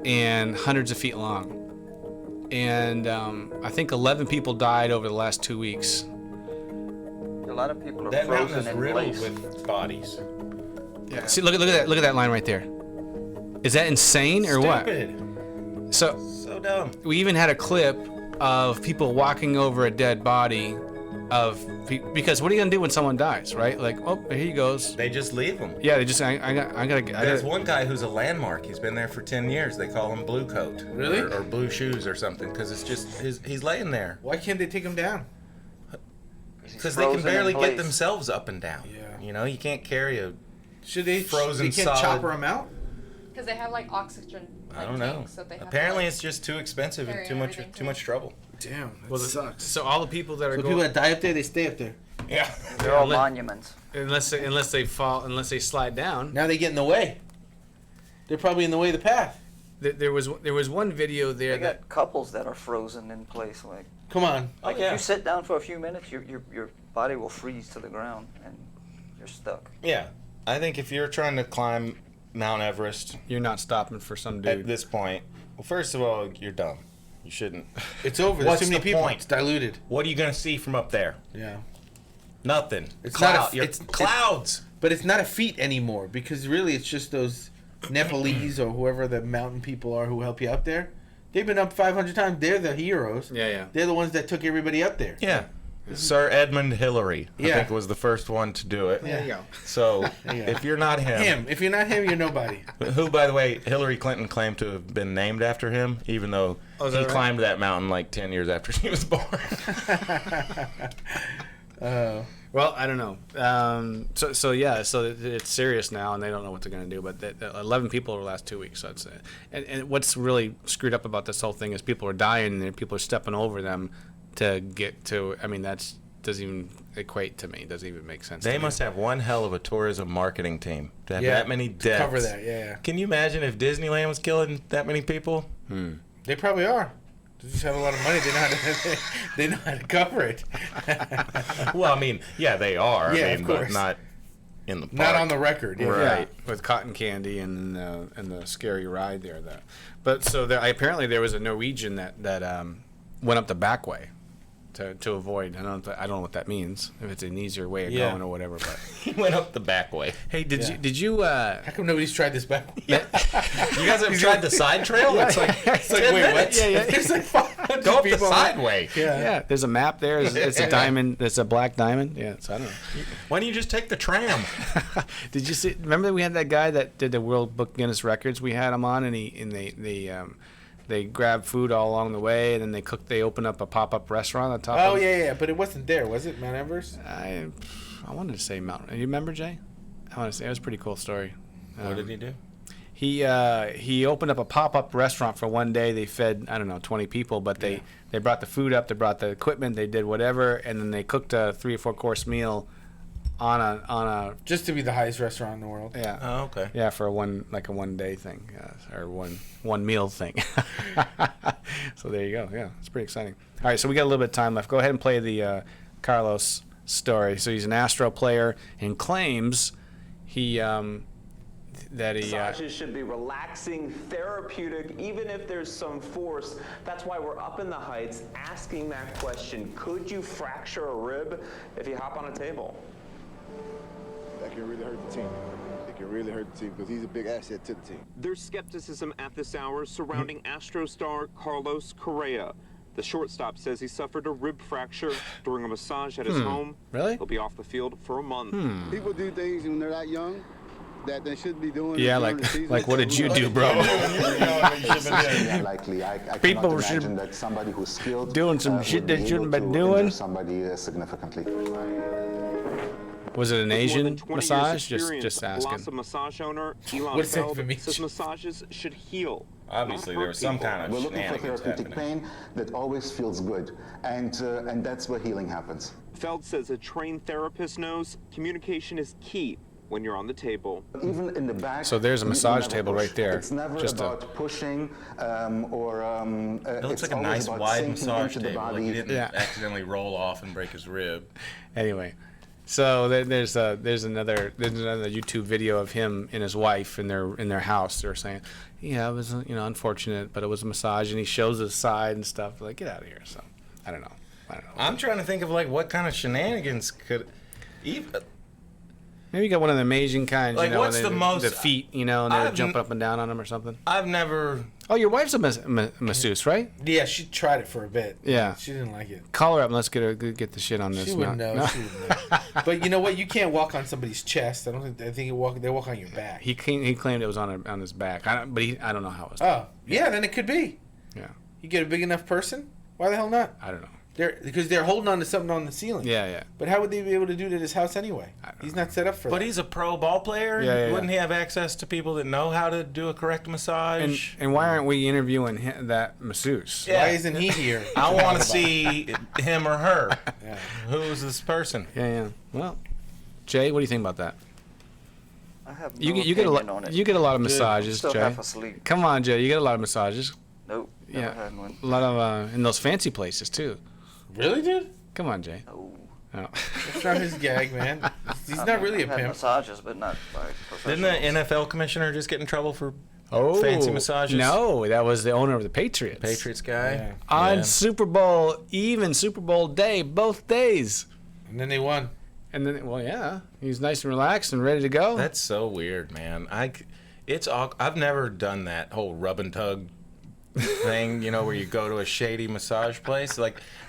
and hundreds of feet long. And I think 11 people died over the last 2 weeks. A lot of people are That mountain frozen is in riddled place. with bodies. Yeah. See, look at that line right there. Is that insane or what? Stupid. So So dumb. we even had a clip of people walking over a dead body because what are you gonna do when someone dies, right? Like, oh, here he goes. They just leave them. Yeah, they just I gotta. There's one guy who's a landmark. He's been there for 10 years. They call him Blue Coat. Really? Or Blue Shoes or something, because it's just he's laying there. Why can't they take him down? He's Because they can frozen in barely get place. themselves up and down. Yeah. You can't carry a. Should they Frozen They can't solid. chopper him out? Because they have like oxygen. I don't know. Tanks that they have Apparently, to, it's just too expensive and carry too much everything too too. much trouble. Damn, that Well, sucks. So all the people that are So going, people that die up there, they stay up there. Yeah. They're all Let- monuments. unless they slide down. Now they get in the way. They're probably in the way of the path. There was one video there They got couples that are frozen in place. Like Come on. if you sit down for a few minutes, your body will freeze to the ground and you're stuck. Yeah. I think if you're trying to climb Mount Everest you're not stopping for some dude. at this point, well, first of all, you're dumb. You shouldn't. It's over. There's What's too many the people. point? It's diluted. What are you going to see from up there? Yeah. Nothing. It's not You're clouds. But it's not a feat anymore because really it's just those Nepalese or whoever the mountain people are who help you up there. They've been up 500 times. They're the heroes. Yeah. They're the ones that took everybody up there. Yeah. Sir Edmund Hillary, I Yeah. think, was the first one to do it. Yeah. There you go. So There you go. if you're not him, If you're not him, you're nobody. who, by the way, Hillary Clinton claimed to have been named after him, even though Oh, is he that right? climbed that mountain like 10 years after she was born. Well, I don't know. So it's serious now, and they don't know what they're going to do. But 11 people over the last 2 weeks. So it's and what's really screwed up about this whole thing is people are dying and people are stepping over them to get to. I mean, that doesn't even equate to me. Doesn't even make sense. They to me. must have one hell of a tourism marketing team to have Yeah, that many deaths. Cover that, yeah. Can you imagine if Disneyland was killing that many people? They probably are. They just have a lot of money. They know how to cover it. Well, I mean, yeah, they are. Yeah, I of mean, course. but not in the park. Not on the record. Yeah. Right. Yeah, with cotton candy and the scary ride there. But so apparently there was a Norwegian that went up the back way to avoid. I don't know what that means. If it's an easier way of Yeah. going or whatever. But He went up the back way. hey, did Yeah. you? How come nobody's tried this back? You guys have tried the side trail? It's like, It's like, 10 wait, minutes. what? Yeah. There's like 500 Go up the people on side it. way. Yeah. Yeah, there's a map there. It's a diamond. It's a black diamond. Yeah, so I don't know. Why don't you just take the tram? Did you see? Remember we had that guy that did the World Book Guinness Records. We had him on, and they grabbed food all along the way, and then they cooked. They opened up a pop-up restaurant on top. Oh of yeah, but it wasn't there, was it? Mount Everest? I wanted to say Mountain. You remember, Jay? I want to say it was a pretty cool story. What did he do? He opened up a pop-up restaurant for one day. They fed 20 people, but they brought the food up, they brought the equipment, they did whatever, and then they cooked a 3 or 4 course meal on a Just to be the highest restaurant in the world. yeah. Oh, okay. Yeah, for a one day thing, or one meal thing. So there you go. Yeah, it's pretty exciting. All right, so we got a little bit of time left. Go ahead and play the Carlos story. So he's an Astro player and claims he that he. Massages should be relaxing, therapeutic, even if there's some force. That's why we're up in the heights asking that question. Could you fracture a rib if you hop on a table? That can really hurt the team. It can really hurt the team because he's a big asset to the team. There's skepticism at this hour surrounding Astro star Carlos Correa. The shortstop says he suffered a rib fracture during a massage at his home. Really? He'll be off the field for a month. People do things when they're that young that they shouldn't be doing. Yeah, during the season. like what did you do, bro? Unlikely. I People cannot should imagine that somebody who's skilled doing some would shit be they able shouldn't to been doing. injure somebody significantly. Was it an With more Asian than 20 years massage? experience, Just asking. Blossom massage owner Elon What is that Feld for me? says massages should heal. Obviously, not there hurt was some people. kind We're of looking for shenanigans therapeutic happening. pain that always feels good, and that's where healing happens. Feld says a trained therapist knows communication is key when you're on the table. Even in the back. So there's a you massage never table push. right there. It's never Just a- about pushing or. It looks it's like a always nice about wide sinking massage into the table. Like body. he didn't Yeah. accidentally roll off and break his rib. Anyway, so there's another YouTube video of him and his wife in their house. They're saying, yeah, it was unfortunate, but it was a massage, and he shows his side and stuff. Like, get out of here. So I don't know. I'm trying to think of like what kind of shenanigans could even. Maybe you got one of the amazing kinds. Like, what's and the most- the feet, and they're I've jumping up and down on them or something. I've never. Oh, your wife's a masseuse, right? Yeah, she tried it for a bit. Yeah. She didn't like it. Call her up and let's get the shit on this. She wouldn't know. No. She wouldn't know. But you know what? You can't walk on somebody's chest. I think they walk on your back. He claimed it was on his back. I don't know how it was. Oh, yeah, then it could be. Yeah, You get a big enough person? Why the hell not? I don't know. Because they're holding on to something on the ceiling. Yeah. But how would they be able to do it at his house anyway? He's not set up for But that. he's a pro ball player. Yeah. Wouldn't he have access to people that know how to do a correct massage? And why aren't we interviewing that masseuse? Yeah. Why isn't he here? I want to see him or her. Yeah. Who's this person? Yeah. Well, Jay, what do you think about that? I have no You get a lot. opinion on it. You get a lot of Good. massages. I have no You get a opinion lot. on it. You get a lot of Good. massages, Still Jay. half asleep. Come on, Jay. You get a lot of massages. Nope. Yeah. Never had one. A lot of in those fancy places too. Really, dude? Come on, Jay. No. Oh. That's not his gag, man. He's not really a I've had pimp. massages, but not by Didn't professionals. the NFL commissioner just get in trouble for Oh, fancy massages? No, that was the owner of the Patriots. Patriots guy? Yeah. On Yeah. Super Bowl day, both days. And then they won. And then, well, yeah, he's nice and relaxed and ready to go. That's so weird, man. I've never done that whole rub and tug thing, where you go to a shady massage place,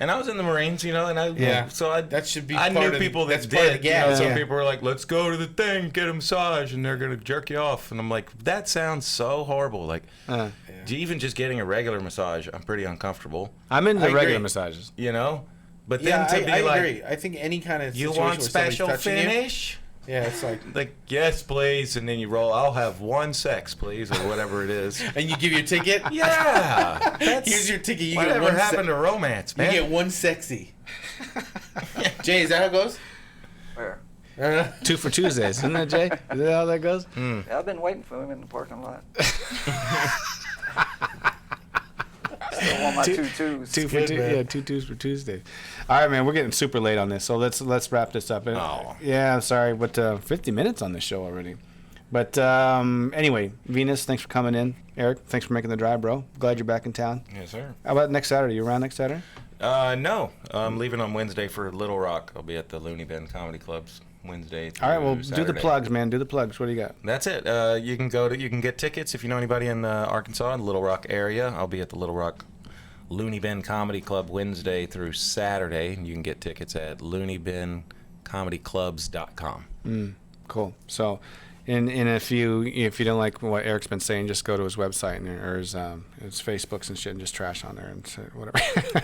and I was in the Marines, and Yeah. so That should be I part knew of- people that's that part of did. the gag, Some yeah. people were like, "Let's go to the thing, get a massage, and they're gonna jerk you off," and I'm like, that sounds so horrible. Like, even just getting a regular massage, I'm pretty uncomfortable, I'm into I the regular agree. massages. But then Yeah, to be I like, agree. I think any kind of "You situation want where somebody's special touching you- finish?" Yeah, it's like, Like, yes, please, and then you roll. I'll have one sex, please, or whatever it is. and you give your ticket. Yeah, that's Here's your ticket. You whatever get one. happened to romance, You man. get one sexy. Jay, is that how it goes? Where? 2 for Tuesdays, isn't that, Jay? Is that how that goes? Hmm. Yeah, I've been waiting for him in the parking lot. Still want my two twos. Two for Good, two, man. yeah, 2 twos for Tuesday. All right, man, we're getting super late on this, so let's wrap this up. Oh. Yeah, I'm sorry, but 50 minutes on this show already. But anyway, Venus, thanks for coming in. Eric, thanks for making the drive, bro. Glad you're back in town. Yes, sir. How about next Saturday? You around next Saturday? No, I'm leaving on Wednesday for Little Rock. I'll be at the Looney Bin Comedy Club's Wednesday. All right, well, through do the Saturday. plugs, man. Do the plugs. What do you got? That's it. You can get tickets if you know anybody in Arkansas, in the Little Rock area. I'll be at the Little Rock Looney Bin Comedy Club Wednesday through Saturday. And you can get tickets at looneyBinComedyClubs.com. Cool. So, and if you don't like what Eric's been saying, just go to his website or his Facebooks and shit and just trash on there and say whatever.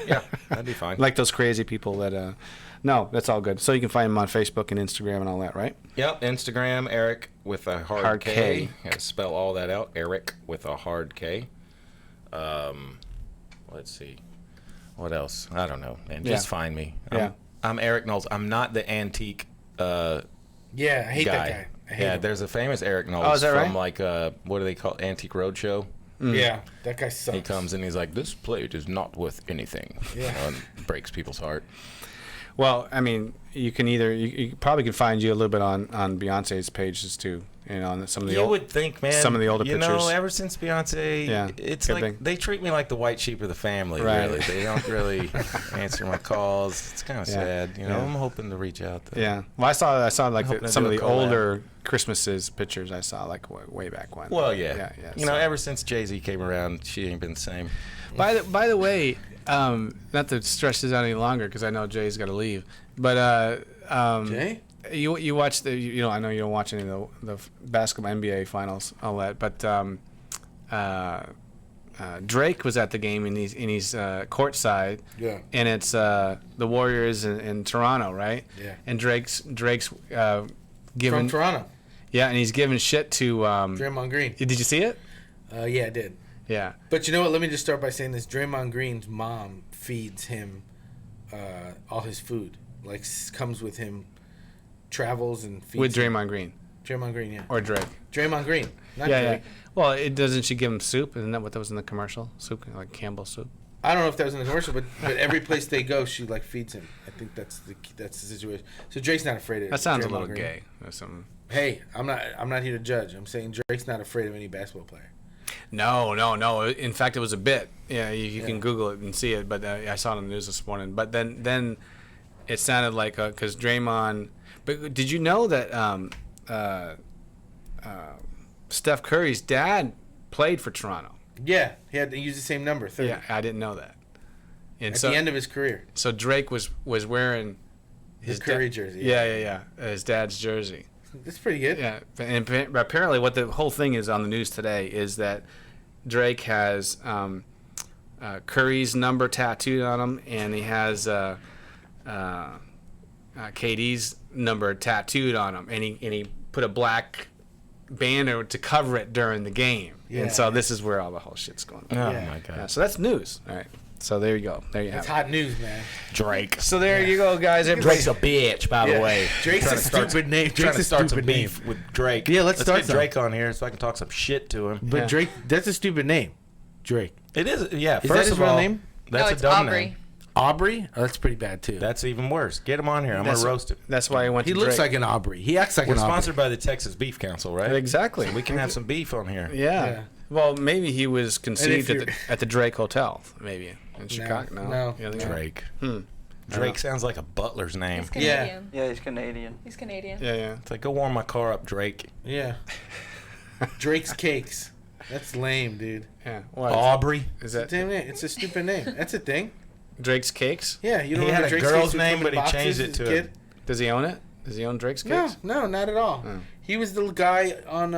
Yeah, that'd be fine. Like those crazy people that. No, that's all good. So you can find him on Facebook and Instagram and all that, right? Yep, Instagram, Eric with a hard K. Got to spell all that out. Eric with a hard K. Let's see. What else? I don't know, man. Just find me. I'm Eric Knowles. I'm not the antique Yeah, I hate that guy. I hate him. there's a famous Eric Knowles Oh, is that from right? what do they call it? Antique Roadshow? Yeah, that guy sucks. He comes and he's like, "This plate is not worth anything." Yeah. And breaks people's heart. Well, I mean, you can you probably can find you a little bit on Beyonce's pages too. On some of the You old. would think, man. some of the older you pictures. know, ever since Beyonce, Yeah, it's good like thing. they treat me like the white sheep of the family. Right. Really, they don't really answer my calls. It's kind of Yeah, sad. You know, yeah. I'm hoping to reach out. To Yeah. Well, I saw like hoping to some do of a the collab. older Christmases pictures I saw like way back when. Well, yeah. Yeah. You know, ever since Jay-Z came around, she ain't been the same. By the way, not to stretch this out any longer because I know Jay's got to leave, but Jay? you watch the I know you don't watch any of the basketball NBA finals all that, but Drake was at the game and he's courtside. Yeah. And it's the Warriors in Toronto, right? Yeah. And Drake's From giving Toronto. yeah, and he's giving shit to Draymond Green. Did you see it? Yeah, I did. Yeah. But you know what? Let me just start by saying this. Draymond Green's mom feeds him all his food. Like, comes with him, travels and feeds With him. Draymond Green Draymond Green, yeah. or Drake. Draymond Green, not Yeah, Drake. yeah. Well, doesn't she give him soup? Isn't that what that was in the commercial? Soup, like Campbell's soup. I don't know if that was in the commercial, but every place they go, she like feeds him. I think that's the situation. So Drake's not afraid of That sounds a Draymond little Green. gay or something. Hey, I'm not here to judge. I'm saying Drake's not afraid of any basketball player. No. In fact, it was a bit. Yeah, you can Google it and see it. But I saw it on the news this morning. But then it sounded like because Draymond. But did you know that Steph Curry's dad played for Toronto? Yeah, he had to use the same number, 30. Yeah, I didn't know that. And At the end of his career. so Drake was wearing his Curry jersey. Yeah. His dad's jersey. That's pretty good. Yeah, and apparently what the whole thing is on the news today is that Drake has Curry's number tattooed on him, and he has KD's number tattooed on him, and he put a black banner to cover it during the game. Yeah. And so this is where all the whole shit's going on. Oh Yeah. my God. Yeah, so that's news. All right. So there you go. There you That's have it. hot news, man. Drake. So there you go, guys. Drake's a bitch, by the Yeah. way. Drake's Trying a to start stupid name. Trying Drake's to a start some stupid name. beef with Drake. Yeah, let's start get some. Drake on here so I can talk some shit to him. But Yeah. Drake, that's a stupid name. Drake. It is, yeah. Is First that his of real all, name? that's no, a it's dumb Aubrey. name. Aubrey? Oh, that's pretty bad too. That's even worse. Get him on here. I'm That's- gonna roast him. That's why I went He to looks Drake. like an Aubrey. He acts like We're an Aubrey. sponsored by the Texas Beef Council, right? Exactly. So we can have some beef on here. Yeah. Yeah. Well, maybe he was conceived you're- at the Drake Hotel, maybe in Chicago. no. You don't think so? Drake. Hmm. Drake sounds like a butler's name. He's Canadian. Yeah, he's Canadian. He's Canadian. Yeah, yeah. It's like, go warm my car up, Drake. Yeah. Drake's Cakes. That's lame, dude. Yeah. What? Aubrey. Is It's a that damn name. It's a stupid name. That's a thing. Drake's Cakes? Yeah, you don't He had remember a Drake's girl's Cakes who name, come but in he changed boxes it as a to kid? Does he own it? Does he own Drake's No, Cakes? no, not at all. Oh. He was the guy on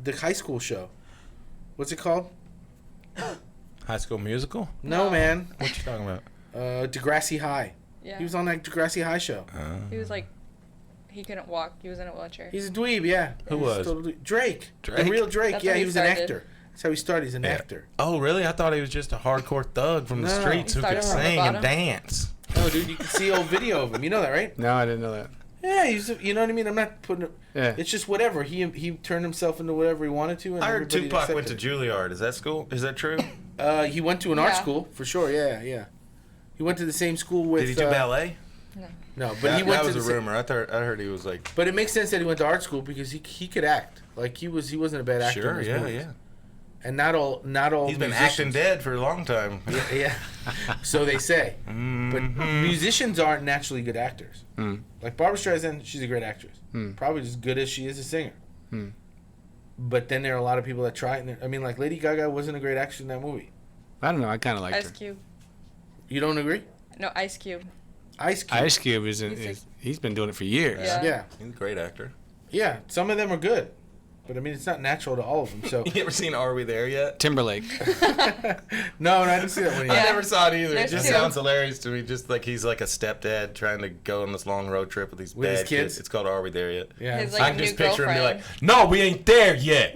the high school show. What's it called? High School Musical? No, man. What you talking about? Degrassi High. Yeah. He was on that Degrassi High show. He was like, he couldn't walk. He was in a wheelchair. He's a dweeb, yeah. Who He's was? totally- Drake. The Drake? real Drake. That's Yeah, how he he was an started. actor. That's how he started. He's an actor. Oh, really? I thought he was just a hardcore thug from the No. streets He who could started from the sing and bottom. dance. No, dude, you can see old video of him. You know that, right? No, I didn't know that. Yeah, you know what I mean? I'm not putting it. Yeah. It's just whatever. He turned himself into whatever he wanted to. And I heard everybody Tupac went to accepted Juilliard. Is that school? Is that true? it. He went to an art Yeah. school, for sure. Yeah, yeah. He went to the same school with... Did he do ballet? No, but he went that to was the a sa- rumor. I heard he was like, But it makes sense that he went to art school because he could act. Like he wasn't a bad actor. in sure, his yeah, movies. yeah. And not all He's been acting musicians- dead for a long time. Yeah. So they say. But Mhm. musicians aren't naturally good actors. Mm. Like Barbra Streisand, she's a great actress. Mm. Probably as good as she is a singer. Mm. But then there are a lot of people that try it. I mean, like Lady Gaga wasn't a great actress in that movie. I don't know. I kind of liked Ice her. Cube. You don't agree? No, Ice Cube. Ice Cube. Ice Cube he's been doing it for years. Yeah. Yeah. He's a great actor. Yeah. Some of them are good. But I mean, it's not natural to all of them. So You ever seen Are We There Yet? Timberlake. no, I didn't see that one Yeah. yet. I never saw it either. It There's just two. sounds hilarious to me. Just like he's like a stepdad trying to go on this long road trip with these With his bad kids? It's called Are We There Yet? Yeah. His, I like, can new just picture him be like, girlfriend. no, we ain't there yet.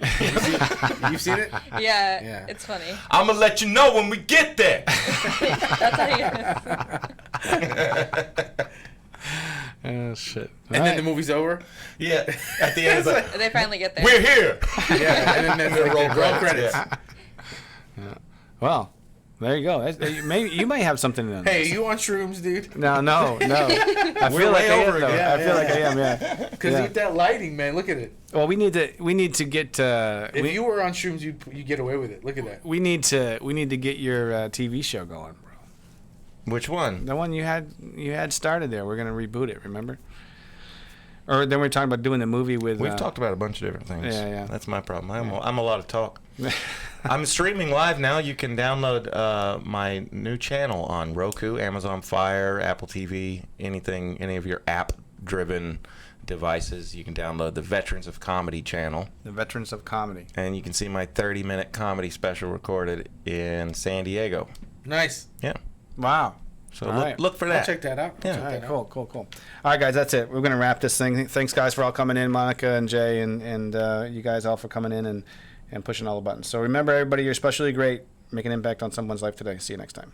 You've seen it? Yeah, Yeah. it's funny. I'm going to let you know when we get there. That's how he Oh shit. And then the movie's over? Yeah. At the end, it's like, They finally get there. we're here. Yeah. And then there's like, roll credits. Yeah. Well, there you go. Maybe you might have something in Hey, this. you on shrooms, dude? No. I We're feel like way I am, over though. it. Yeah, I feel yeah. like I am. Yeah. Because Yeah. with that lighting, man, look at it. Well, we need to get. If you were on shrooms, you get away with it. Look at that. We need to get your TV show going, bro. Which one? The one you had started there. We're gonna reboot it. Remember? Or then we're talking about doing the movie with. We've talked about a bunch of different things. Yeah, yeah. That's my problem. I'm a lot of talk. I'm streaming live now. You can download my new channel on Roku, Amazon Fire, Apple TV, any of your app-driven devices. You can download the Veterans of Comedy channel, The Veterans of Comedy. and you can see my 30-minute comedy special recorded in San Diego. Nice. Yeah. Wow. So All look, right. look for I'll that. check that out. Yeah. Check All that right, out. cool. All right, guys, that's it. We're gonna wrap this thing. Thanks, guys, for all coming in, Monica and Jay, and you guys all for coming in and pushing all the buttons. So remember, everybody, you're especially great. Make an impact on someone's life today. See you next time.